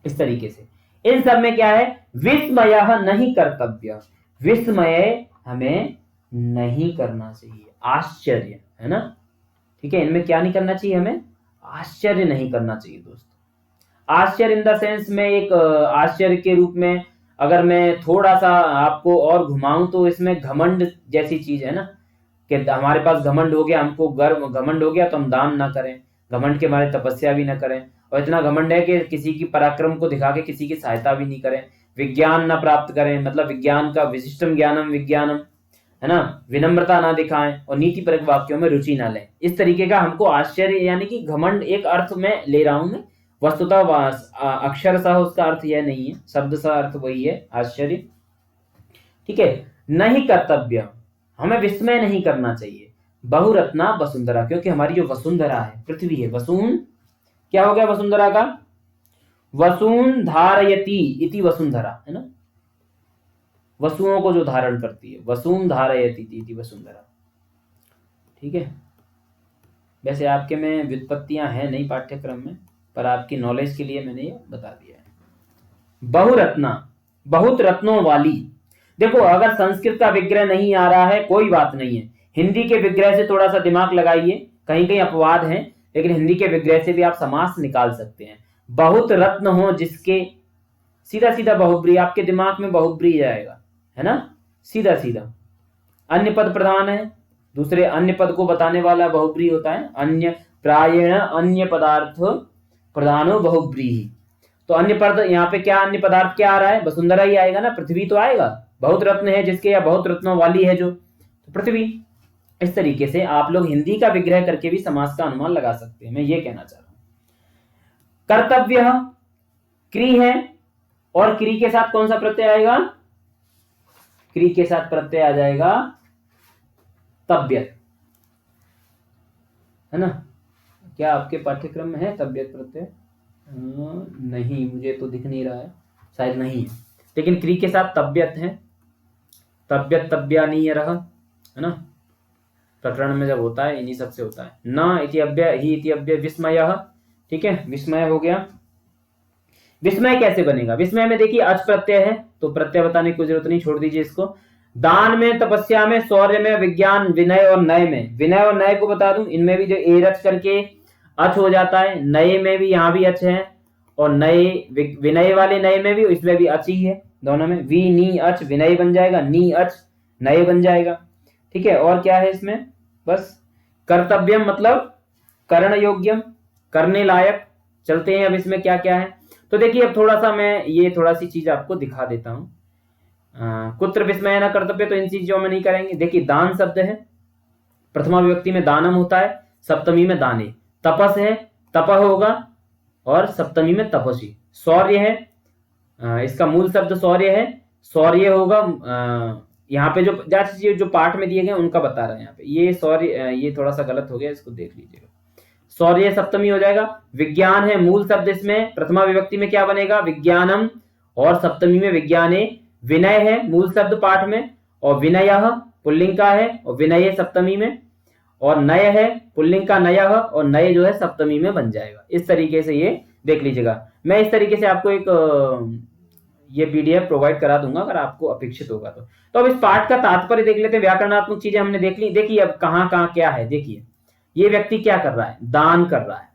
इस तरीके से इन सब में क्या है, विस्मय नहीं कर्तव्य, विस्मय हमें नहीं करना चाहिए, आश्चर्य, है ना, ठीक है। इनमें क्या नहीं करना चाहिए, हमें आश्चर्य नहीं करना चाहिए दोस्तों। आश्चर्य इन द सेंस में, एक आश्चर्य के रूप में अगर मैं थोड़ा सा आपको और घुमाऊं तो इसमें घमंड जैसी चीज है ना, कि हमारे पास घमंड हो गया, हमको गर्व घमंड हो गया तो हम दान ना करें, घमंड के मारे तपस्या भी ना करें, और इतना घमंड है कि किसी की पराक्रम को दिखा के किसी की सहायता भी नहीं करें, विज्ञान ना प्राप्त करें, मतलब विज्ञान का विशिष्टम ज्ञानम विज्ञानम, है ना, विनम्रता ना दिखाएं, और नीति परक वाक्यों में रुचि ना लें। इस तरीके का हमको आश्चर्य, यानी कि घमंड एक अर्थ में ले रहा हूं मैं, वस्तुतः अक्षरशः उसका अर्थ यह नहीं है, शब्द सा अर्थ वही है आश्चर्य, ठीक है। नहीं कर्तव्य, हमें विस्मय नहीं करना चाहिए। बहुरत्ना वसुंधरा, क्योंकि हमारी जो वसुंधरा है, पृथ्वी है, वसुन क्या हो गया वसुंधरा का, वसुन धारयति इति वसुंधरा, है ना, वसुओं को जो धारण करती है, वसुन धारयति इति वसुंधरा। ठीक है, वैसे आपके में व्युत्पत्तियां हैं नहीं पाठ्यक्रम में, पर आपकी नॉलेज के लिए मैंने ये बता दिया है। बहुरत्ना, बहुत रत्नों वाली। देखो अगर संस्कृत का विग्रह नहीं आ रहा है कोई बात नहीं है, हिंदी के विग्रह से थोड़ा सा दिमाग लगाइए, कहीं कहीं अपवाद है, लेकिन हिंदी के विग्रह से भी आप समास निकाल सकते हैं। बहुत रत्न हो जिसके, सीधा सीधा बहुब्री, आपके दिमाग में बहुब्री जाएगा, है ना, सीधा सीधा। अन्य पद प्रधान है, दूसरे अन्य पद को बताने वाला बहुब्री होता है, अन्य प्रायेण अन्य पदार्थ प्रधानो बहुब्रीहि। तो अन्य पद यहाँ पे क्या, अन्य पदार्थ क्या आ रहा है, वसुंधरा ही आएगा ना, पृथ्वी तो आएगा। बहुत रत्न है जिसके, या बहुत रत्नों वाली है जो, तो पृथ्वी। इस तरीके से आप लोग हिंदी का विग्रह करके भी समास का अनुमान लगा सकते हैं, मैं ये कहना चाह रहा हूं। कर्तव्य क्री है, और क्री के साथ कौन सा प्रत्यय आएगा, क्री के साथ प्रत्यय आ जाएगा तब्यत, है ना। क्या आपके पाठ्यक्रम में है तब्यत प्रत्यय? नहीं, मुझे तो दिख नहीं रहा है, शायद नहीं है, लेकिन क्री के साथ तब्यत है, तब्यत तब्यानीय रह, है ना, प्रकरण में जब होता है इन्हीं सबसे होता है। न इति अव्यय, ही इति अव्यय, विस्मय, ठीक है, विस्मय हो गया। विस्मय कैसे बनेगा, विस्मय में देखिए अच प्रत्यय है, तो प्रत्यय बताने की कोई जरूरत नहीं, छोड़ दीजिए इसको। दान में, तपस्या में, शौर्य में, विज्ञान, विनय और नय में, विनय और नय को बता दूं, इनमें भी जो एरच करके अच हो जाता है, नए में भी यहाँ भी अच है, और नए विनय वाले नए में भी, इसमें भी अच ही है, दोनों में वी नी अच विनय बन जाएगा, नी अच नए बन जाएगा, ठीक है। और क्या है इसमें, बस कर्तव्यम मतलब कर्ण योग्यम, करने लायक। चलते हैं अब इसमें क्या क्या है, तो देखिए अब थोड़ा सा मैं ये थोड़ा सी चीज आपको दिखा देता हूं। कुत्र विस्मय न कर्तव्य, तो इन चीजों में नहीं करेंगे। देखिए दान शब्द है, प्रथमा विभक्ति में दानम होता है, सप्तमी में दाने। तपस है, तपह होगा, और सप्तमी में तपसी। शौर्य है, इसका मूल शब्द शौर्य है, शौर्य होगा। यहाँ पे जो पाठ में दिए गए उनका बता रहे हैं, यहाँ पे ये शौर्य, ये थोड़ा सा गलत हो गया, इसको देख लीजिएगा। शौर्य सप्तमी हो जाएगा। विज्ञान है मूल शब्द, इसमें प्रथमा विभक्ति में क्या बनेगा, विज्ञानम, और सप्तमी में विज्ञाने। विनय है मूल शब्द पाठ में, और विनयः पुल्लिंग का है, और विनय सप्तमी में। और नय है पुल्लिंग का नयः, और नय जो है सप्तमी में बन जाएगा। इस तरीके से ये देख लीजिएगा। मैं इस तरीके से आपको एक ये पीडीएफ प्रोवाइड करा दूंगा अगर आपको अपेक्षित होगा तो अब इस पाठ का तात्पर्य देख लेते हैं। व्याकरणात्मक चीजें हमने देख ली। देखिए अब कहाँ कहाँ क्या है, देखिए ये व्यक्ति क्या कर रहा है, दान कर रहा है,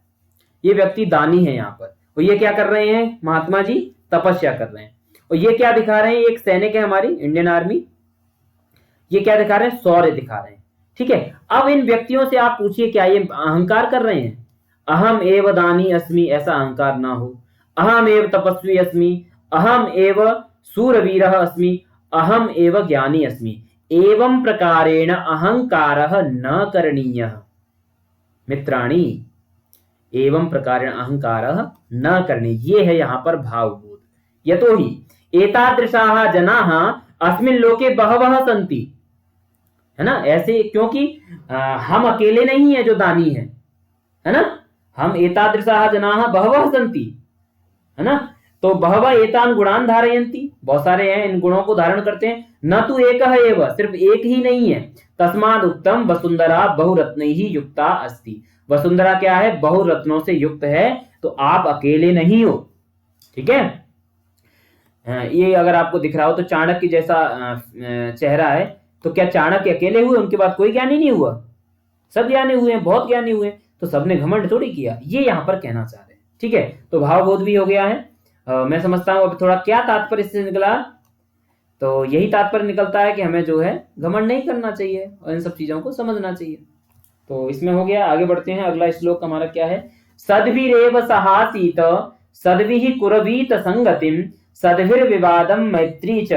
ये व्यक्ति दानी है यहाँ पर। और ये क्या कर रहे हैं, महात्मा जी तपस्या कर रहे हैं। और ये क्या दिखा रहे हैं, एक सैनिक है हमारी इंडियन आर्मी, ये क्या दिखा रहे हैं, शौर्य दिखा रहे हैं, ठीक है। अब इन व्यक्तियों से आप पूछिए क्या ये अहंकार कर रहे हैं, अहम एव दानी अस्मि, ऐसा अहंकार ना हो। अहम एव तपस्वी अस्मि, अहम एव सूरवीरः अस्मि, अहम एव ज्ञानी अस्मि, एवं प्रकारेण अहंकारः न करणीयः मित्राणि, एवं प्रकारेण अहंकारः न करणीयः। ये है यहाँ पर भावबोध। यतोहि एतादृशाः जनाः अस्मिन् लोके बहवः सन्ति, है ना, ऐसे, क्योंकि हम अकेले नहीं है जो दानी है ना, हम एतादृशाः जनाः बहवः सन्ति, है ना। तो बहवः एतान गुणान धारयन्ति, बहुत सारे हैं इन गुणों को धारण करते हैं। न तो एक है एव, सिर्फ एक ही नहीं है। तस्माद उत्तम वसुंधरा बहुरत्नैः युक्ता अस्ति, वसुंधरा क्या है, बहुरत्नों से युक्त है, तो आप अकेले नहीं हो, ठीक है। ये अगर आपको दिख रहा हो तो चाणक्य जैसा चेहरा है, तो क्या चाणक्य अकेले हुए, उनके बाद कोई ज्ञानी नहीं हुआ, सब ज्ञानी हुए हैं, बहुत ज्ञानी हुए, तो सबने घमंड थोड़ी किया, ये यहाँ पर कहना चाह रहे हैं, ठीक है। तो भावबोध भी हो गया है। मैं समझता हूं अब थोड़ा क्या तात्पर्य इससे निकला, तो यही तात्पर्य निकलता है कि हमें जो है घमंड नहीं करना चाहिए और इन सब चीजों को समझना चाहिए। तो इसमें हो गया, आगे बढ़ते हैं। अगला श्लोक हमारा क्या है, सद्भिरेव सहासीत सद्भिः कुर्वीत संगतिम सद्भिर विवादम मैत्री च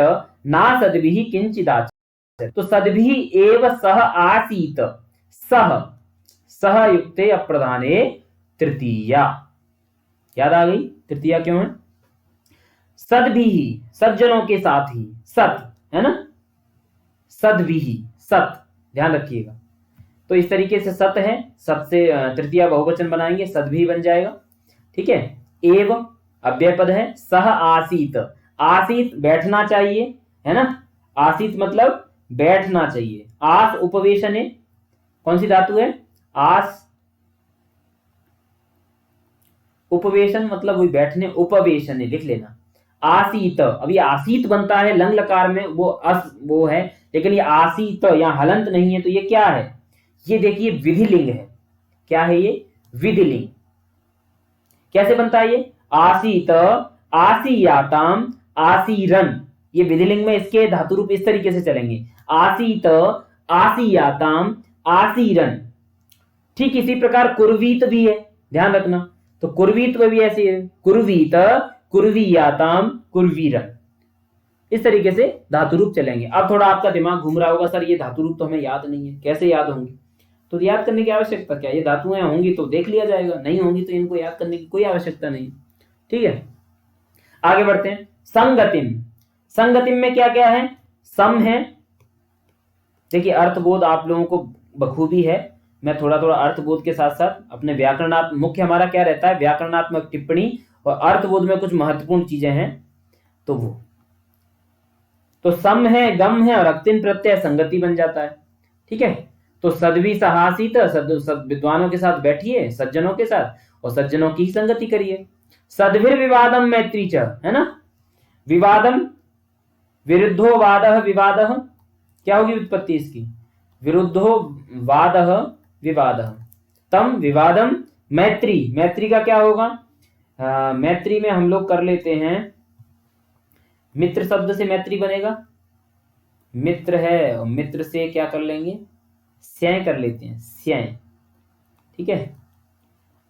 ना सद्भिः किंचिदाचरति। तो सद्भिः एव सह आसीत, सह युक्ते अप्रधाने तृतीया, याद आ गई, तृतीया क्यों है, सद्भिः सज्जनों के साथ ही, सत है ना, सद्भिः सत, ध्यान रखिएगा। तो इस तरीके से सत है, सत से तृतीया बहुवचन बनाएंगे, सद्भिः बन जाएगा, ठीक है। एव अव्यय पद है, सह आसीत, आसीत बैठना चाहिए, है ना, आसीत मतलब बैठना चाहिए। आस उपवेशने, कौन सी धातु है? आस, उपवेशन मतलब वही बैठने, उपवेशन लिख लेना। आसीत, अभी आसीत बनता है लंग लकार में, वो अस वो है, लेकिन ये आसीत यहाँ हलंत नहीं है, तो ये क्या है? ये देखिए विधिलिंग है। क्या है ये? विधिलिंग। कैसे बनता है ये? आसीत, आसीयाताम, आसीरन, ये विधिलिंग में इसके धातु रूप इस तरीके से चलेंगे। आसीत, आसीयाताम, आसीरन। ठीक इसी प्रकार कुर्वीत भी है, ध्यान रखना। तो कुर्वीत में भी ऐसी है, कुर्वीत, कुर्वीयाताम, कुर्वीरन। इस तरीके से धातु रूप चलेंगे। अब थोड़ा आपका दिमाग घूम रहा होगा, सर ये धातु रूप तो हमें याद नहीं है, कैसे याद होंगे? तो याद करने की आवश्यकता क्या? ये धातुएं होंगी तो देख लिया जाएगा, नहीं होंगी तो इनको याद करने की कोई आवश्यकता नहीं। ठीक है, आगे बढ़ते हैं। संगतिम, संगतिम में क्या क्या है? सम है। देखिए अर्थबोध आप लोगों को बखूबी है, मैं थोड़ा थोड़ा अर्थबोध के साथ साथ अपने व्याकरणात्मक, मुख्य हमारा क्या रहता है? व्याकरणात्मक टिप्पणी, और अर्थबोध में कुछ महत्वपूर्ण चीजें हैं तो वो। तो सम है, गम है और अक्तिन प्रत्यय संगति बन जाता है। ठीक है, तो सद्वी सहासित, विद्वानों के साथ बैठिए, सज्जनों के साथ, और सज्जनों की संगति करिए। सद्भिर विवादम मैत्री च, है ना? विवादम, विरुद्धो वादः विवादः, क्या होगी उत्पत्ति इसकी? विरुद्धो वादः विवादः, तम विवादम मैत्री, मैत्री का क्या होगा? मैत्री में हम लोग कर लेते हैं, मित्र शब्द से मैत्री बनेगा, मित्र है और मित्र से क्या कर लेंगे? स्याय कर लेते हैं, स्याय। ठीक है,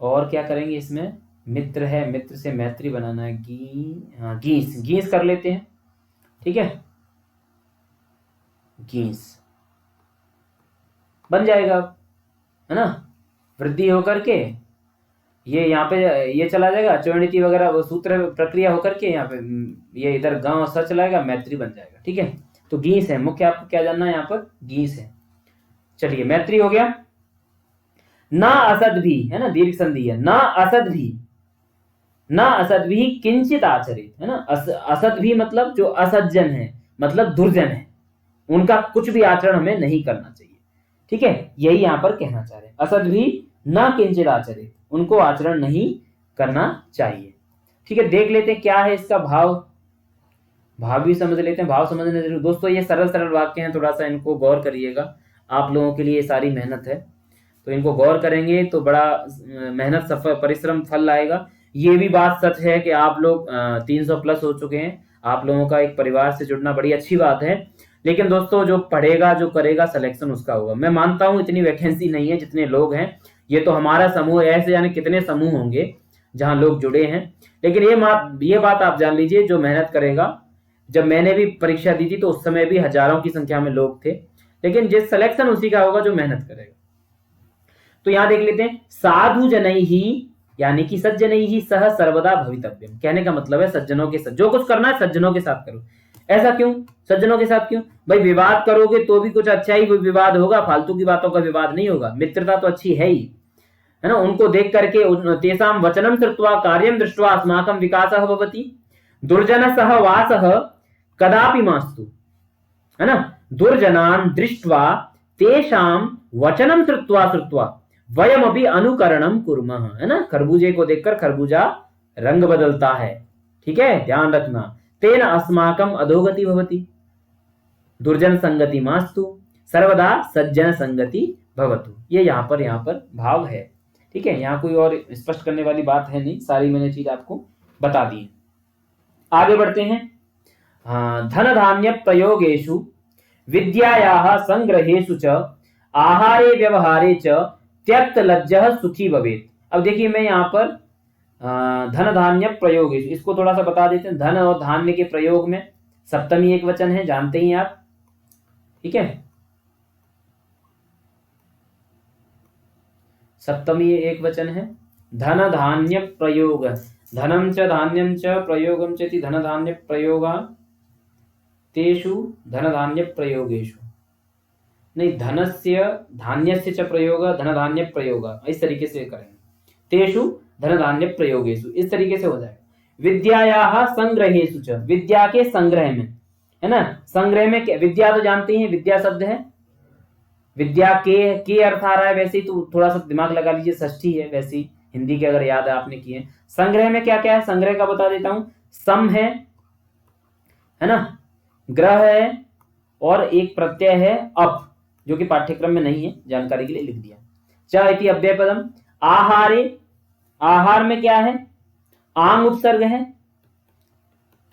और क्या करेंगे इसमें? मित्र है, मित्र से मैत्री बनाना है, गीस, गीस कर लेते हैं। ठीक है, गीस बन जाएगा, है ना? वृद्धि होकर के ये यहाँ पे ये चला जाएगा, चौणिति वगैरह वो सूत्र प्रक्रिया होकर के यहाँ पे ये इधर गांव सा चलाएगा, मैत्री बन जाएगा। ठीक है, तो गीस है मुख्य, आपको क्या जानना है यहाँ पर? गीस है। चलिए, मैत्री हो गया। ना असद भी, है ना, दीर्घ संधि है, ना असद भी, ना असद भी किंचित आचरित, है ना? असद भी मतलब जो असज्जन है, मतलब दुर्जन है, उनका कुछ भी आचरण हमें नहीं करना चाहिए। ठीक है, यही यहां पर कहना चाह रहे हैं, असद भी ना किंचित आचरित, उनको आचरण नहीं करना चाहिए। ठीक है, देख लेते हैं क्या है इसका भाव, भाव भी समझ लेते हैं, भाव समझने जरूर। दोस्तों ये सरल सरल वाक्य हैं, थोड़ा सा इनको गौर करिएगा, आप लोगों के लिए सारी मेहनत है, तो इनको गौर करेंगे तो बड़ा मेहनत सफल परिश्रम फल लाएगा। ये भी बात सच है कि आप लोग 300 प्लस हो चुके हैं, आप लोगों का एक परिवार से जुड़ना बड़ी अच्छी बात है। लेकिन दोस्तों जो पढ़ेगा, जो करेगा, सिलेक्शन उसका होगा। मैं मानता हूं इतनी वैकेंसी नहीं है जितने लोग हैं, ये तो हमारा समूह है, ऐसे यानी कितने समूह होंगे जहां लोग जुड़े हैं। लेकिन ये बात आप जान लीजिए, जो मेहनत करेगा, जब मैंने भी परीक्षा दी थी तो उस समय भी हजारों की संख्या में लोग थे, लेकिन जिस सिलेक्शन उसी का होगा जो मेहनत करेगा। तो यहां देख लेते हैं, साधु जनई ही यानी कि सज्जनई ही सह सर्वदा भवितव्यम, कहने का मतलब है सज्जनों के साथ जो कुछ करना है सज्जनों के साथ करो। ऐसा क्यों? सज्जनों के साथ क्यों भाई? विवाद करोगे तो भी कुछ अच्छा ही विवाद होगा, फालतू की बातों का विवाद नहीं होगा। मित्रता तो अच्छी है ही, है ना? उनको देख करके तेषां वचनम श्रुत्वा कार्यम दृष्ट्वा अस्माकं विकासः भवति, दुर्जन सहवासः कदापि मास्तु, है ना? दुर्जनान् दृष्ट्वा तेषां वचनम श्रुत्वा वयमपि अनुकरणम कुर्मः, है ना? खरबूजे को देखकर खरबूजा रंग बदलता है। ठीक है, ध्यान रखना। तेन अस्माकम अधोगति भवति, दुर्जन संगति मास्तु, सर्वदा सज्जन संगति भवतु। ये यहाँ पर भाव है। ठीक है, यहाँ कोई और स्पष्ट करने वाली बात है नहीं, सारी मैंने चीज आपको बता दी। आगे बढ़ते हैं। धन धान्य प्रयोगेषु विद्यायाः संग्रहेषु च आहारे व्यवहारे च त्यक्त लज्जः सुखी भवेत्। अब देखिए मैं यहाँ पर धन धान्य प्रयोग, इसको थोड़ा सा बता देते हैं। धन और धान्य के प्रयोग में सप्तमी एक वचन है, जानते ही आप। ठीक है, सप्तमी एक वचन है। धन धान्य प्रयोग, धनम च धान्यम च प्रयोगम च इति धन धान्य प्रयोगा तेषु धन धान्य प्रयोगेषु, नहीं, धनस्य धान्यस्य च प्रयोग धन धान्य प्रयोग, इस तरीके से करेंगे। तेषु धन धान्य प्रयोगेषु, इस तरीके से हो जाएगा। विद्यायाः संग्रहेषु च, विद्या के संग्रह में, है ना? संग्रह में क्या? विद्या तो जानते हैं, विद्या शब्द है, विद्या के अर्थ आ रहा है, वैसे ही तो थोड़ा सा दिमाग लगा लीजिए, षष्ठी है वैसे ही हिंदी के, अगर याद है आपने किए। संग्रह में क्या क्या है, संग्रह का बता देता हूं। सम है ना, ग्रह है, और एक प्रत्यय है अप, जो कि पाठ्यक्रम में नहीं है, जानकारी के लिए लिख दिया। च इति अव्यय पदम। आहारे, आहार में क्या है, आंग उपसर्ग है।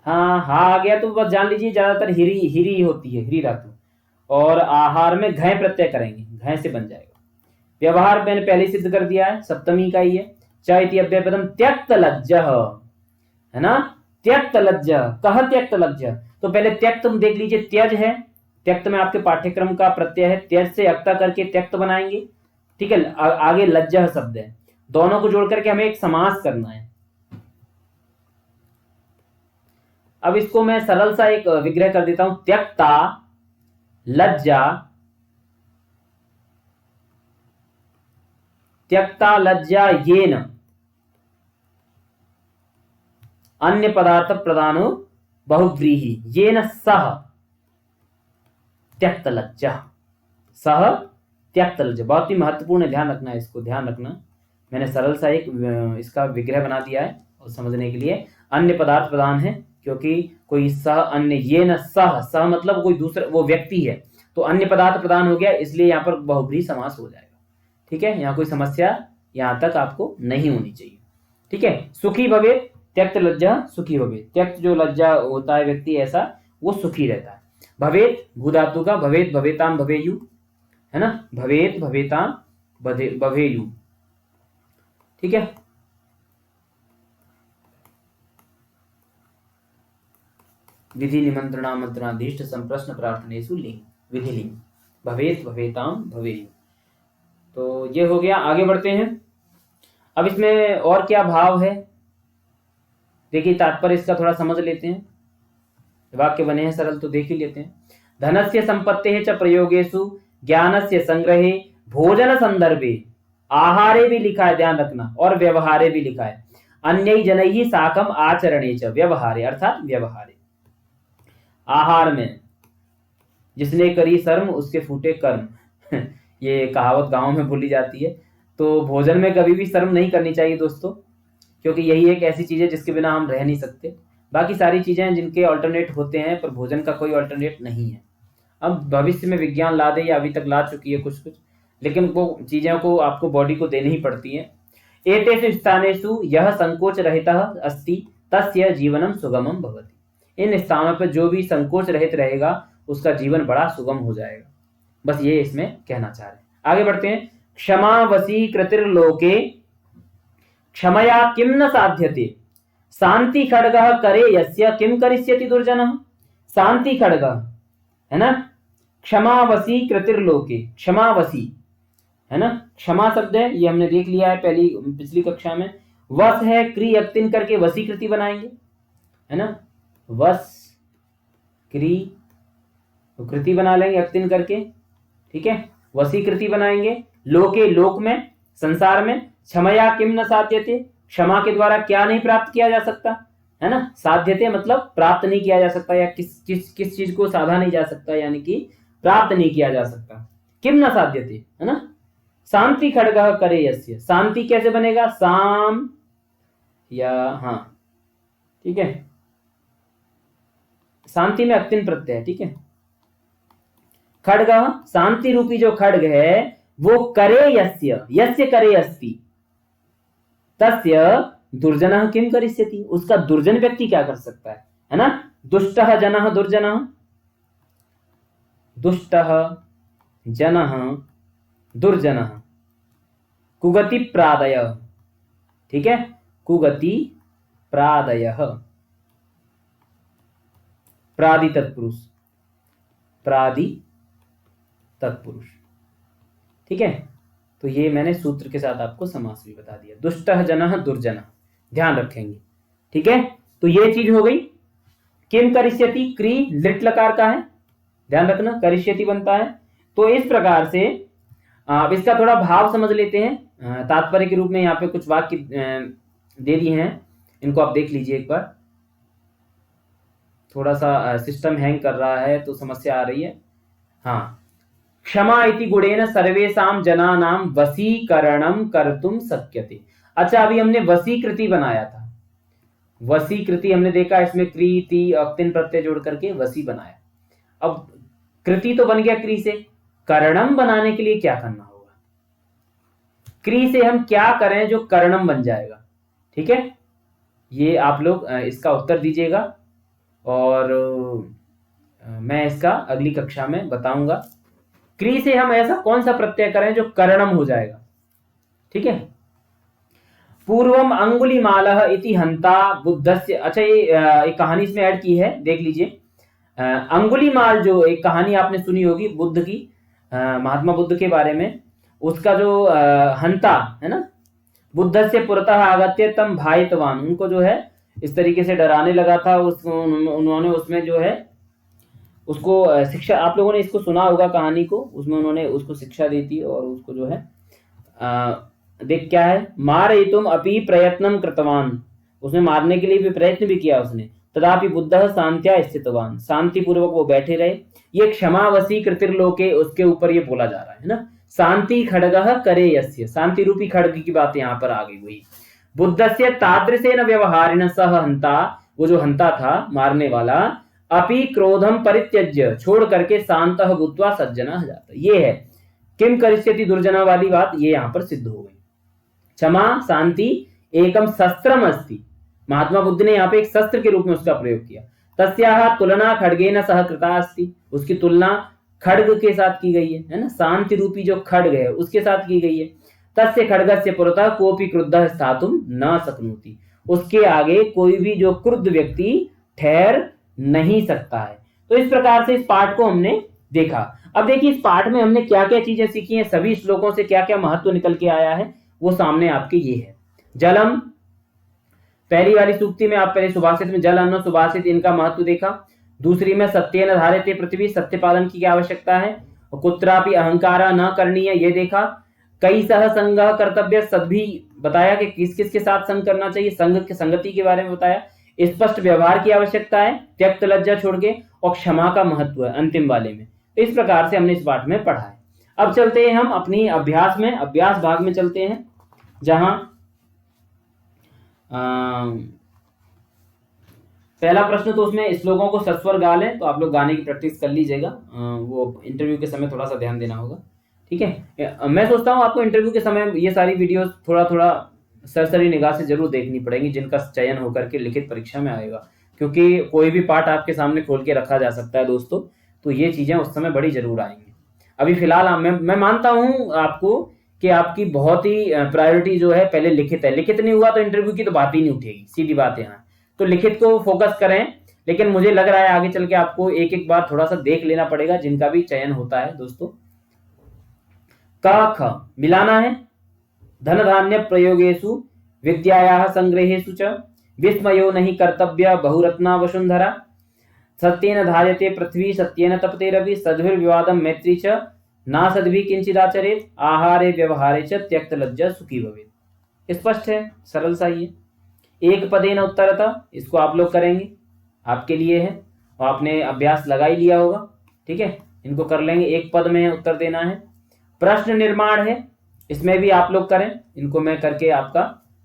हाँ आ गया तो बस जान लीजिए, ज्यादातर हिरी हिरी होती है, हिरी धातु। और आहार में घय प्रत्यय करेंगे, घय से बन जाएगा। व्यवहार मैंने पहले सिद्ध कर दिया है, सप्तमी का ही है। च इति अव्यय पदम त्यक्त लज्जः, है ना, त्यक्त लज्जः। कह त्यक्त लज्जः, तो पहले त्यक्त तुम देख लीजिए, त्यज है, त्यक्त में आपके पाठ्यक्रम का प्रत्यय है, त्यज से अक्ता करके त्यक्त बनाएंगे, ठीक है। आगे लज्जः शब्द है, दोनों को जोड़ करके हमें एक समास करना है। अब इसको मैं सरल सा एक विग्रह कर देता हूं, त्यक्ता लज्जा, त्यक्ता लज्जा येन अन्य पदार्थ प्रदानो बहुव्रीहि, येन सह त्यक्त लज्जा, सह त्यक्त लज्जा। बहुत ही महत्वपूर्ण है, ध्यान रखना है, इसको ध्यान रखना। मैंने सरल सा एक इसका विग्रह बना दिया है और समझने के लिए। अन्य पदार्थ प्रदान है, क्योंकि कोई सह अन्य, ये न सह, सह मतलब कोई दूसरा वो व्यक्ति है, तो अन्य पदार्थ प्रदान हो गया, इसलिए यहाँ पर बहुब्रीहि समास हो जाएगा, ठीक है। यहाँ कोई समस्या यहाँ तक आपको नहीं होनी चाहिए, ठीक है। सुखी भवेत त्यक्त लज्जा सुखी भवेत, त्यक्त जो लज्जा होता है व्यक्ति ऐसा, वो सुखी रहता है। भवेत भू धातु का, भवेत भवेताम भवेयु, है ना, भवेत भवेताम भवेयु, ठीक है। विधि निमंत्रणामंत्रणाधीष्ट संप्रश्न प्रार्थनेषु लिंग, विधि लिंग, भवेत भवेताम भवेयु। तो ये हो गया, आगे बढ़ते हैं। अब इसमें और क्या भाव है, देखिए तात्पर्य इसका थोड़ा समझ लेते हैं। वाक्य बने हैं सरल, तो देख ही लेते हैं। धनस्य संपत्तेः च प्रयोगेषु ज्ञानस्य संग्रहे भोजन संदर्भे, आहारे भी लिखा है, ध्यान रखना, और व्यवहारे भी लिखा है। अन्यै जनैः साकम आचरणे च, व्यवहारे अर्थात व्यवहारे। आहार में जिसने करी शर्म उसके फूटे कर्म ये कहावत गांव में बोली जाती है। तो भोजन में कभी भी शर्म नहीं करनी चाहिए दोस्तों, क्योंकि यही एक ऐसी चीज है जिसके बिना हम रह नहीं सकते। बाकी सारी चीजें जिनके अल्टरनेट होते हैं, पर भोजन का कोई अल्टरनेट नहीं है। अब भविष्य में विज्ञान ला दे, या अभी तक ला चुकी है कुछ कुछ, लेकिन वो चीजों को आपको बॉडी को देनी ही पड़ती है। एतेषु स्थानेषु यह संकोच रहितः अस्ति तस्य जीवनम सुगमम भवति। इन स्थानों पर जो भी संकोच रहित रहेगा उसका जीवन बड़ा सुगम हो जाएगा। बस ये इसमें कहना चाह रहे हैं। आगे बढ़ते हैं। क्षमा वसी कृतिर्लोके क्षमया किम न साध्यते, शांति खड्गः करे यस्य किम करिष्यति दुर्जनः। शांति खड्गः, है ना, क्षमावसी कृतिर्लोके, क्षमावसी, है ना, क्षमा शब्द है, ये हमने देख लिया है पिछली कक्षा में। वस है, क्री अक्तिन करके वसीकृति बनाएंगे, है ना, वस क्री कृति बना लेंगे अक्तिन करके, ठीक है, वसीकृति बनाएंगे। लोके लोक में, संसार में। क्षमया किम न साध्यते, क्षमा के द्वारा क्या नहीं प्राप्त किया जा सकता, है ना। साध्यते मतलब प्राप्त नहीं किया जा सकता, या किस चीज को साधा नहीं जा सकता, यानी कि प्राप्त नहीं किया जा सकता। किम न साध्यते, है ना। शांति खड्गः करे यस्य, शांति कैसे बनेगा, साम या हाँ, ठीक है, शांति में अक्तिन प्रत्यय, ठीक है। खड्गः, शांति रूपी जो खड्ग है वो करे यस्य, यस्य करे अस्ति, तस्य दुर्जनः किम करिष्यति, उसका दुर्जन व्यक्ति क्या कर सकता है ना। दुष्टः जनः दुर्जनः, दुष्टः जनः दुर्जनः, कुगति प्रादयः, ठीक है, कुगति प्रादयः, प्रादि तत्पुरुष, प्रादि तत्पुरुष, ठीक है। तो ये मैंने सूत्र के साथ आपको समास भी बता दिया। दुष्टः जनः दुर्जनः, ध्यान रखेंगे, ठीक है। तो ये चीज हो गई। किम करिष्यति, क्री लिट लकार का है, ध्यान रखना, करिष्यति बनता है। तो इस प्रकार से अब इसका थोड़ा भाव समझ लेते हैं। तात्पर्य के रूप में यहाँ पे कुछ वाक्य दे दिए हैं, इनको आप देख लीजिए एक बार। थोड़ा सा सिस्टम हैंग कर रहा है तो समस्या आ रही है। हाँ, क्षमा इति गुणेन सर्वेषां जनानां वशीकरणं कर्तुम शक्यते। अच्छा, अभी हमने वशीकृति बनाया था। वशीकृति हमने देखा, इसमें क्री ती अक्तिन प्रत्यय जोड़ करके वशी बनाया। अब कृति तो बन गया क्री से, करणम बनाने के लिए क्या करना होगा? क्री से हम क्या करें जो करणम बन जाएगा? ठीक है, ये आप लोग इसका उत्तर दीजिएगा और मैं इसका अगली कक्षा में बताऊंगा। क्री से हम ऐसा कौन सा प्रत्यय करें जो करणम हो जाएगा? ठीक है, पूर्वम अंगुलिमालः इति हंता बुद्धस्य। अच्छा, ये एक कहानी इसमें ऐड की है, देख लीजिए। अंगुलिमाल जो एक कहानी आपने सुनी होगी बुद्ध की, महात्मा बुद्ध के बारे में, उसका जो हंता है ना, बुद्धस्य पुरतः आगत्य तम भायितवान, उनको जो है इस तरीके से डराने लगा था। उन्होंने उसमें जो है उसको शिक्षा, आप लोगों ने इसको सुना होगा कहानी को, उसमें उन्होंने उसको शिक्षा दी थी और उसको जो है देख क्या है, मारयितुम अपि प्रयत्नं कृतवान, उसने मारने के लिए भी प्रयत्न भी किया उसने। तदापि बुद्धः शांत्या स्थितवान, शांति पूर्वक वो बैठे रहे। ये क्षमावसी कृतिर्लोके, उसके ऊपर ये बोला जा रहा है ना। शांति खड्गः करे यस्य, शांति रूपी खड्ग की बात यहाँ पर आ गई। वही बुद्धस्य तादृशेन व्यवहारेण सह हंता, वो जो हंता था मारने वाला, अपि क्रोधम परित्यज्य, छोड़ करके शांतः भूत्वा सज्जनः जाता। ये है किम करिष्यति दुर्जना वाली बात, ये यहाँ पर सिद्ध हो गई। क्षमा शांति एकम शस्त्रम अस्ति, महात्मा बुद्ध ने यहाँ पे एक शस्त्र के रूप में उसका प्रयोग किया। तस्याः तुलना खड्गेन सह कृता अस्ति, उसकी तुलना खड्ग के साथ की गई है ना, शांति रूपी जो खड्ग है उसके साथ की गई है। तस्य खड्गस्य पुरतः कोपि क्रुद्धः स्थातुम न शक्नोति, उसके आगे कोई भी जो क्रुद्ध व्यक्ति ठहर नहीं सकता है। तो इस प्रकार से इस पाठ को हमने देखा। अब देखिए इस पाठ में हमने क्या क्या चीजें सीखी हैं, सभी श्लोकों से क्या क्या महत्व निकल के आया है, वो सामने आपके ये है। जलम, पहली वाली सूक्ति में आप पहले सुभाषित में जल अन्न सुभाषित इनका महत्व देखा। दूसरी में सत्येन धार्यते पृथ्वी, सत्य पालन की क्या आवश्यकता है। कुत्रापि अहंकारा न करनीय, ये देखा। कई सह संग कर्तव्य, सभी बताया कि किस किस के साथ संग करना चाहिए, संग की संगति के बारे में बताया। स्पष्ट व्यवहार की आवश्यकता है, त्यक्त लज्जा छोड़ के, और क्षमा का महत्व है अंतिम वाले में। इस प्रकार से हमने इस पाठ में पढ़ा है। अब चलते हैं हम अपनी अभ्यास में, अभ्यास भाग में चलते हैं, जहां पहला प्रश्न तो उसमें श्लोकों को सस्वर गा लें, तो आप लोग गाने की प्रैक्टिस कर लीजिएगा, वो इंटरव्यू के समय थोड़ा सा ध्यान देना होगा। ठीक है, मैं सोचता हूँ आपको इंटरव्यू के समय ये सारी वीडियोस थोड़ा थोड़ा सरसरी निगाह से जरूर देखनी पड़ेगी, जिनका चयन होकर के लिखित परीक्षा में आएगा, क्योंकि कोई भी पाठ आपके सामने खोल के रखा जा सकता है दोस्तों, तो ये चीजें उस समय बड़ी जरूर आएंगी। अभी फिलहाल मैं मानता हूँ आपको कि आपकी बहुत ही प्रायोरिटी जो है पहले लिखित है। लिखित नहीं हुआ तो इंटरव्यू की तो बात ही नहीं उठेगी, सीधी बात है। यहाँ तो लिखित को फोकस करें, लेकिन मुझे लग रहा है आगे चल के आपको एक एक बार थोड़ा सा देख लेना पड़ेगा, जिनका भी चयन होता है दोस्तों। क ख मिलाना है। धन धान्य प्रयोगेषु विद्यायाः संग्रहेषु च विस्मयो नहीं कर्तव्य बहुरत्ना वसुंधरा। सत्येन धार्यते पृथ्वी, सत्येन तपते रवि, सद्भिर्विवादम मैत्री च ना सद्भि किंचिदाचरेत, आहारे व्यवहारे च त्यक्त लज्जा सुखी भवेत्। स्पष्ट है, सरल सा ही है। एक पदेन उत्तरतः, इसको आप लोग करेंगे, आपके लिए है, और आपने अभ्यास लगा ही लिया होगा। ठीक है, इनको कर लेंगे, एक पद में उत्तर देना है। प्रश्न निर्माण है, इसमें भी आप लोग करें, इनको मैं करके आपका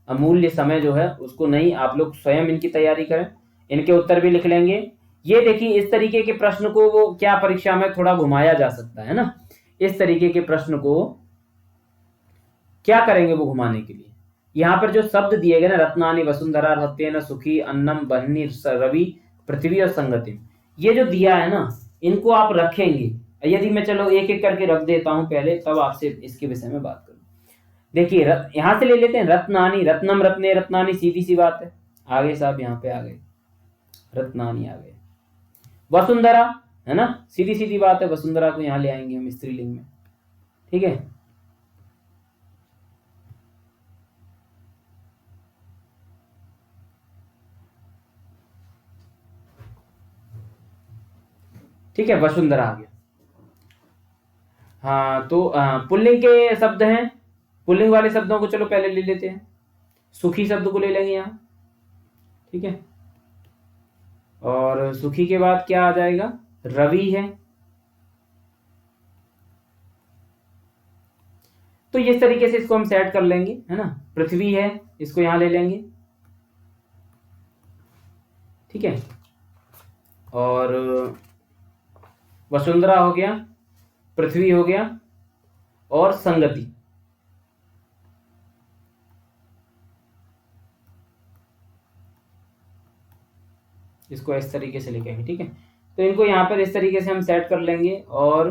अमूल्य समय जो है उसको नहीं, आप लोग स्वयं इनकी तैयारी करें, इनके उत्तर भी लिख लेंगे। ये देखिए इस तरीके के प्रश्न को वो क्या परीक्षा में थोड़ा घुमाया जा सकता है ना, इस तरीके के प्रश्न को क्या करेंगे वो घुमाने के लिए। यहाँ पर जो शब्द दिए गए ना, रत्नानि वसुंधरा, सत्येन सुखी, अन्नम बन्नी रवि, पृथ्वी और संगति, ये जो दिया है ना, इनको आप रखेंगे। यदि मैं चलो एक एक करके रख देता हूं पहले, तब आपसे इसके विषय में बात करूं। देखिए यहां से ले लेते हैं, रत्नानि, रत्नम रत्ने रत्नानि, सीधी सी बात है, आगे साहब यहाँ पे आ गए, रत्नानि आ गए। वसुंधरा है ना, सीधी सीधी बात है, वसुंधरा को यहां ले आएंगे हम स्त्रीलिंग में। ठीक है, ठीक है, वसुंधरा आ गया। हाँ, तो पुल्लिंग के शब्द हैं, पुल्लिंग वाले शब्दों को चलो पहले ले लेते हैं। सुखी शब्द को ले लेंगे यहाँ। ठीक है, और सुखी के बाद क्या आ जाएगा, रवि है। तो इस तरीके से इसको हम सेट कर लेंगे, है ना। पृथ्वी है, इसको यहां ले लेंगे, ठीक है। और वसुंधरा हो गया, पृथ्वी हो गया, और संगति, इसको इस तरीके से लेके आएंगे, ठीक है। तो इनको यहाँ पर इस तरीके से हम सेट कर लेंगे। और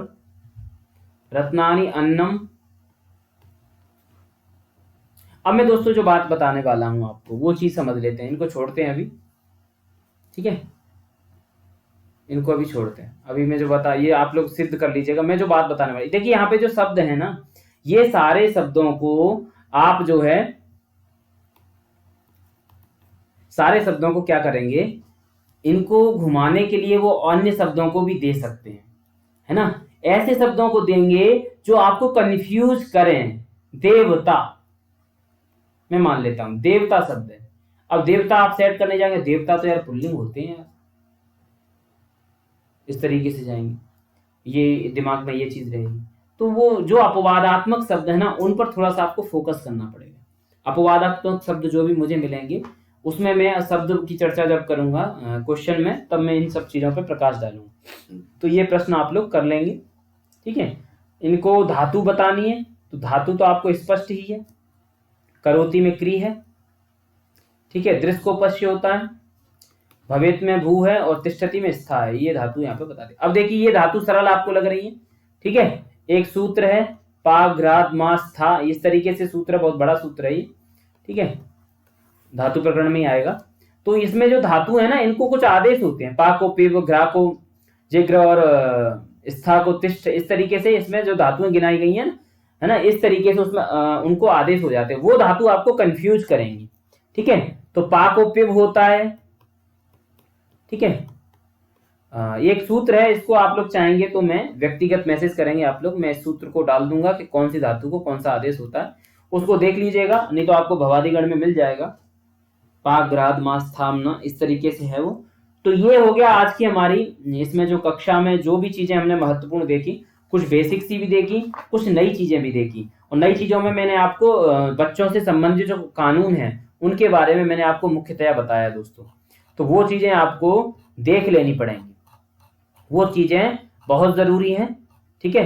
रत्नानि अन्नम। अब मैं दोस्तों जो बात बताने वाला हूं आपको वो चीज समझ लेते हैं, इनको छोड़ते हैं अभी, ठीक है। इनको अभी छोड़ते हैं। अभी मैं जो बता, ये आप लोग सिद्ध कर लीजिएगा, मैं जो बात बताने वाली, देखिए यहाँ पे जो शब्द है ना, ये सारे शब्दों को आप जो है, सारे शब्दों को क्या करेंगे, इनको घुमाने के लिए वो अन्य शब्दों को भी दे सकते हैं, है ना। ऐसे शब्दों को देंगे जो आपको कंफ्यूज करें। देवता, मैं मान लेता हूं देवता शब्द है। अब देवता आप सेट करने जाएंगे, देवता तो यार पुल्लिंग होते हैं यार, इस तरीके से जाएंगे, ये दिमाग में ये चीज रहेगी। तो वो जो अपवादात्मक शब्द है ना, उन पर थोड़ा सा आपको फोकस करना पड़ेगा। अपवादात्मक शब्द जो भी मुझे मिलेंगे, उसमें मैं शब्द की चर्चा जब करूंगा क्वेश्चन में, तब मैं इन सब चीजों पर प्रकाश डालूंगा। तो ये प्रश्न आप लोग कर लेंगे, ठीक है। इनको धातु बतानी है, तो धातु तो आपको स्पष्ट ही है, करोति में क्री है, ठीक है। दृष्कोपस्य होता है, भवेत में भू है, और तिष्ठति में स्था है। ये धातु यहाँ पे बता दे। अब देखिए ये धातु सरल आपको लग रही है, ठीक है। एक सूत्र है पा घ्राद मास था, इस तरीके से सूत्र, बहुत बड़ा सूत्र है ये, ठीक है, धातु प्रकरण में ही आएगा। तो इसमें जो धातु है ना, इनको कुछ आदेश होते हैं, पा को पिव, घ्रा को जिग्र, और स्था को तिष्ठ, इस तरीके से इसमें जो धातुएं गिनाई गई हैं, है ना, इस तरीके से उसमें उनको आदेश हो जाते हैं। वो धातु आपको कंफ्यूज करेंगी, ठीक है। तो पा को पिव होता है, ठीक है। एक सूत्र है, इसको आप लोग चाहेंगे तो मैं व्यक्तिगत मैसेज करेंगे आप लोग, मैं इस सूत्र को डाल दूंगा कि कौन सी धातु को कौन सा आदेश होता है, उसको देख लीजिएगा, नहीं तो आपको भवादिगण में मिल जाएगा। पाक ग्राद मास थामना, इस तरीके से है वो। तो ये हो गया आज की हमारी, इसमें जो कक्षा में जो भी चीजें हमने महत्वपूर्ण देखी, कुछ बेसिक सी भी देखी, कुछ नई चीजें भी देखी। और नई चीजों में मैंने आपको बच्चों से संबंधित जो कानून है उनके बारे में मैंने आपको मुख्यतया बताया दोस्तों। तो वो चीजें आपको देख लेनी पड़ेंगी, वो चीजें बहुत जरूरी हैं, ठीक है।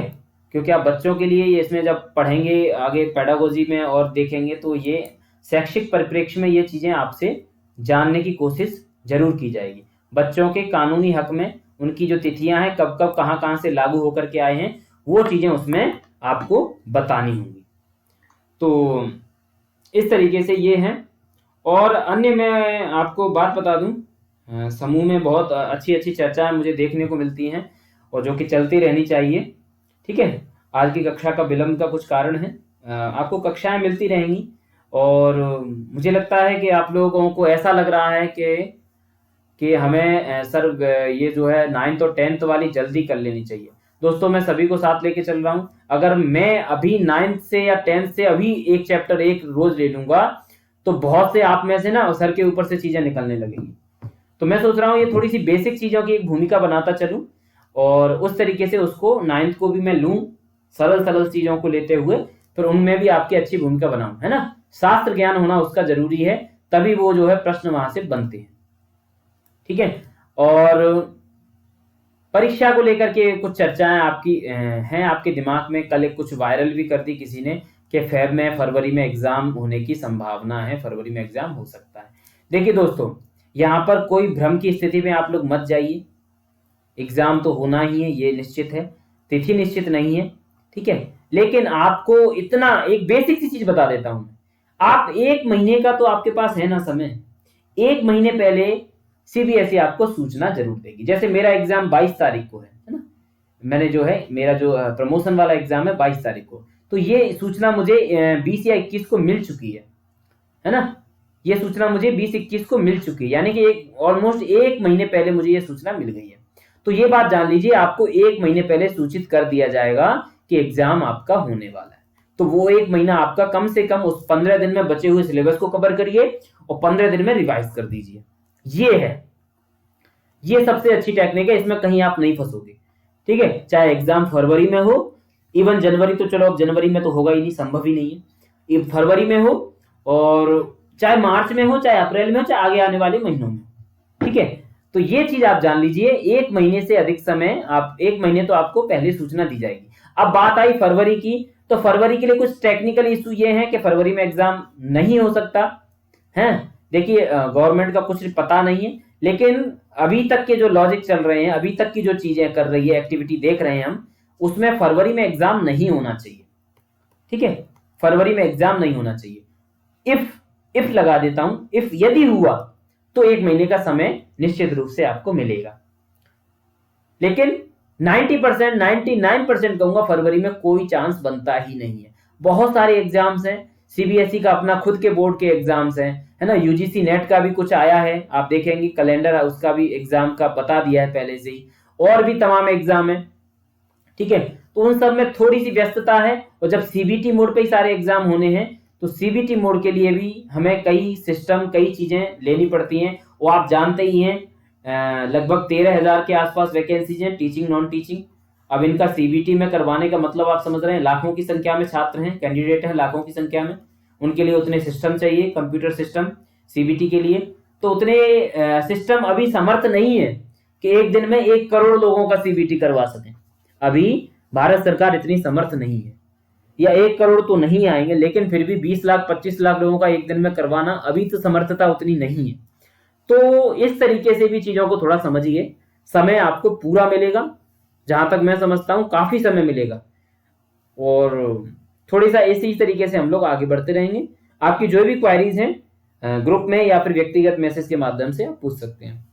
क्योंकि आप बच्चों के लिए इसमें जब पढ़ेंगे आगे पेडागोजी में और देखेंगे, तो ये शैक्षिक परिप्रेक्ष्य में ये चीजें आपसे जानने की कोशिश जरूर की जाएगी। बच्चों के कानूनी हक में उनकी जो तिथियां हैं, कब कब कहां कहां से लागू होकर के आए हैं, वो चीजें उसमें आपको बतानी होंगी। तो इस तरीके से ये हैं। और अन्य मैं आपको बात बता दूं, समूह में बहुत अच्छी अच्छी चर्चाएं मुझे देखने को मिलती हैं, और जो कि चलती रहनी चाहिए, ठीक है। आज की कक्षा का विलंब का कुछ कारण है, आपको कक्षाएं मिलती रहेंगी। और मुझे लगता है कि आप लोगों को ऐसा लग रहा है कि हमें सर ये जो है 9th और 10th वाली जल्दी कर लेनी चाहिए। दोस्तों मैं सभी को साथ लेके चल रहा हूं। अगर मैं अभी 9th से या 10th से अभी एक चैप्टर एक रोज ले लूंगा, तो बहुत से आप में से ना सर के ऊपर से चीजें निकलने लगेंगी। तो मैं सोच रहा हूँ ये थोड़ी सी बेसिक चीजों की एक भूमिका बनाता चलूं, और उस तरीके से उसको 9th को भी मैं लूं, सरल सरल चीजों को लेते हुए, फिर उनमें भी आपकी अच्छी भूमिका बनाऊं, है ना। शास्त्र ज्ञान होना उसका जरूरी है, तभी वो जो है प्रश्न वहां से बनते हैं, ठीक है। और परीक्षा को लेकर के कुछ चर्चाएं आपकी हैं आपके दिमाग में। कल एक कुछ वायरल भी कर दी किसी ने कि फेब में, फरवरी में एग्जाम होने की संभावना है, फरवरी में एग्जाम हो सकता है। देखिए दोस्तों, यहाँ पर कोई भ्रम की स्थिति में आप लोग मत जाइए, एग्जाम तो होना ही है, ये निश्चित है, तिथि निश्चित नहीं है, ठीक है। लेकिन आपको इतना एक बेसिक सी चीज बता देता हूं, आप 1 महीने का तो आपके पास है ना समय, 1 महीने पहले सीबीएसई आपको सूचना जरूर देगी। जैसे मेरा एग्जाम 22 तारीख को है ना, मैंने जो है मेरा जो प्रमोशन वाला एग्जाम है 22 तारीख को, तो ये सूचना मुझे 20 या 21 को मिल चुकी है ना। ये सूचना मुझे 20-21 को मिल चुकी है, यानी कि ऑलमोस्ट 1 महीने पहले मुझे ये सूचना मिल गई है। तो ये बात जान लीजिए, आपको 1 महीने पहले सूचित कर दिया जाएगा कि एग्जाम आपका होने वाला है। तो वो 1 महीना आपका कम से कम उस 15 दिन में बचे हुए सिलेबस को कवर करिए और 15 दिन में रिवाइज कर दीजिए। ये है, ये सबसे अच्छी टेक्निक है, इसमें कहीं आप नहीं फंसोगे, ठीक है। चाहे एग्जाम फरवरी में हो इवन जनवरी तो चलो, अब जनवरी में तो होगा ही नहीं, संभव ही नहीं है। ये फरवरी में हो और चाहे मार्च में हो, चाहे अप्रैल में हो, चाहे आगे आने वाले महीनों में, ठीक है। तो ये चीज आप जान लीजिए, 1 महीने से अधिक समय, आप 1 महीने तो आपको पहले सूचना दी जाएगी। अब बात आई फरवरी की, तो फरवरी के लिए कुछ टेक्निकल इशू ये है कि फरवरी में एग्जाम नहीं हो सकता है। देखिए गवर्नमेंट का कुछ पता नहीं है, लेकिन अभी तक के जो लॉजिक चल रहे हैं, अभी तक की जो चीजें कर रही है, एक्टिविटी देख रहे हैं हम, उसमें फरवरी में एग्जाम नहीं होना चाहिए, ठीक है। फरवरी में एग्जाम नहीं होना चाहिए। इफ लगा देता हूं, इफ यदि हुआ तो 1 महीने का समय निश्चित रूप से आपको मिलेगा। लेकिन 90%, 99% कहूंगा फरवरी में कोई चांस बनता ही नहीं है। बहुत सारे एग्जाम्स हैं, सीबीएसई का अपना खुद के बोर्ड के एग्जाम्स हैं, है ना, यूजीसी नेट का भी कुछ आया है, आप देखेंगे कैलेंडर, उसका भी एग्जाम का बता दिया है पहले से ही, और भी तमाम एग्जाम है, ठीक है। तो उन सब में थोड़ी सी व्यस्तता है, और जब सीबीटी मोड पे ही सारे एग्जाम होने हैं, तो सीबीटी मोड के लिए भी हमें कई सिस्टम, कई चीजें लेनी पड़ती हैं। वो आप जानते ही हैं, लगभग 13,000 के आसपास वैकेंसीज हैं, टीचिंग, नॉन टीचिंग। अब इनका सीबीटी में करवाने का मतलब आप समझ रहे हैं, लाखों की संख्या में छात्र हैं, कैंडिडेट हैं लाखों की संख्या में, उनके लिए उतने सिस्टम चाहिए, कंप्यूटर सिस्टम सीबीटी के लिए। तो उतने सिस्टम अभी समर्थ नहीं है कि एक दिन में 1 करोड़ लोगों का सीबीटी करवा सकें। अभी भारत सरकार इतनी समर्थ नहीं है, या 1 करोड़ तो नहीं आएंगे, लेकिन फिर भी 20 लाख 25 लाख लोगों का एक दिन में करवाना, अभी तो समर्थता उतनी नहीं है। तो इस तरीके से भी चीजों को थोड़ा समझिए। समय आपको पूरा मिलेगा, जहां तक मैं समझता हूं काफी समय मिलेगा, और थोड़ी सा इसी तरीके से हम लोग आगे बढ़ते रहेंगे। आपकी जो भी क्वेरीज हैं ग्रुप में या फिर व्यक्तिगत मैसेज के माध्यम से आप पूछ सकते हैं।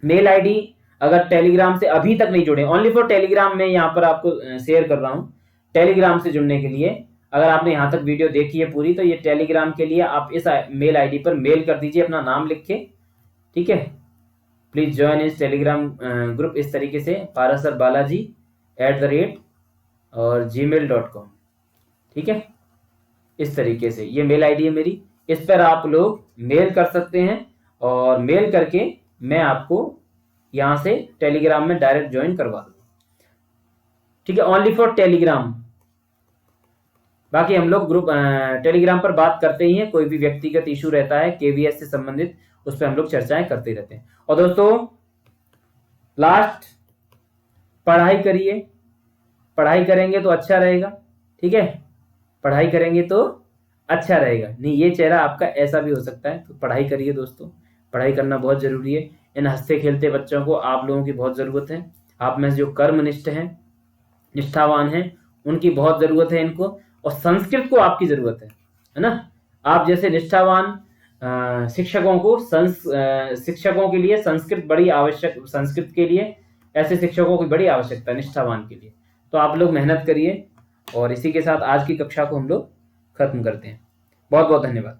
मेल आईडी अगर टेलीग्राम से अभी तक नहीं जुड़े, ओनली फॉर टेलीग्राम में यहाँ पर आपको शेयर कर रहा हूँ। टेलीग्राम से जुड़ने के लिए, अगर आपने यहाँ तक वीडियो देखी है पूरी, तो ये टेलीग्राम के लिए आप इस मेल आईडी पर मेल कर दीजिए अपना नाम लिख के, ठीक है। प्लीज ज्वाइन इस टेलीग्राम ग्रुप, इस तरीके से parasarbalaji@, और gmail.com, ठीक है। इस तरीके से ये मेल आईडी है मेरी, इस पर आप लोग मेल कर सकते हैं, और मेल करके मैं आपको यहां से टेलीग्राम में डायरेक्ट ज्वाइन करवा दूंगा, ठीक है, ओनली फॉर टेलीग्राम। बाकी हम लोग ग्रुप टेलीग्राम पर बात करते ही हैं, कोई भी व्यक्तिगत इशू रहता है केवीएस से संबंधित, उस पर हम लोग चर्चाएं करते रहते हैं। और दोस्तों लास्ट, पढ़ाई करिए, पढ़ाई करेंगे तो अच्छा रहेगा, ठीक है, पढ़ाई करेंगे तो अच्छा रहेगा। नहीं, ये चेहरा आपका ऐसा भी हो सकता है, तो पढ़ाई करिए दोस्तों, पढ़ाई करना बहुत जरूरी है। इन हंसते खेलते बच्चों को आप लोगों की बहुत जरूरत है। आप में जो कर्मनिष्ठ हैं, निष्ठावान हैं, उनकी बहुत जरूरत है इनको, और संस्कृत को आपकी जरूरत है ना। आप जैसे निष्ठावान शिक्षकों को शिक्षकों के लिए संस्कृत बड़ी आवश्यक, संस्कृत के लिए ऐसे शिक्षकों की बड़ी आवश्यकता है निष्ठावान के लिए। तो आप लोग मेहनत करिए, और इसी के साथ आज की कक्षा को हम लोग खत्म करते हैं। बहुत बहुत धन्यवाद।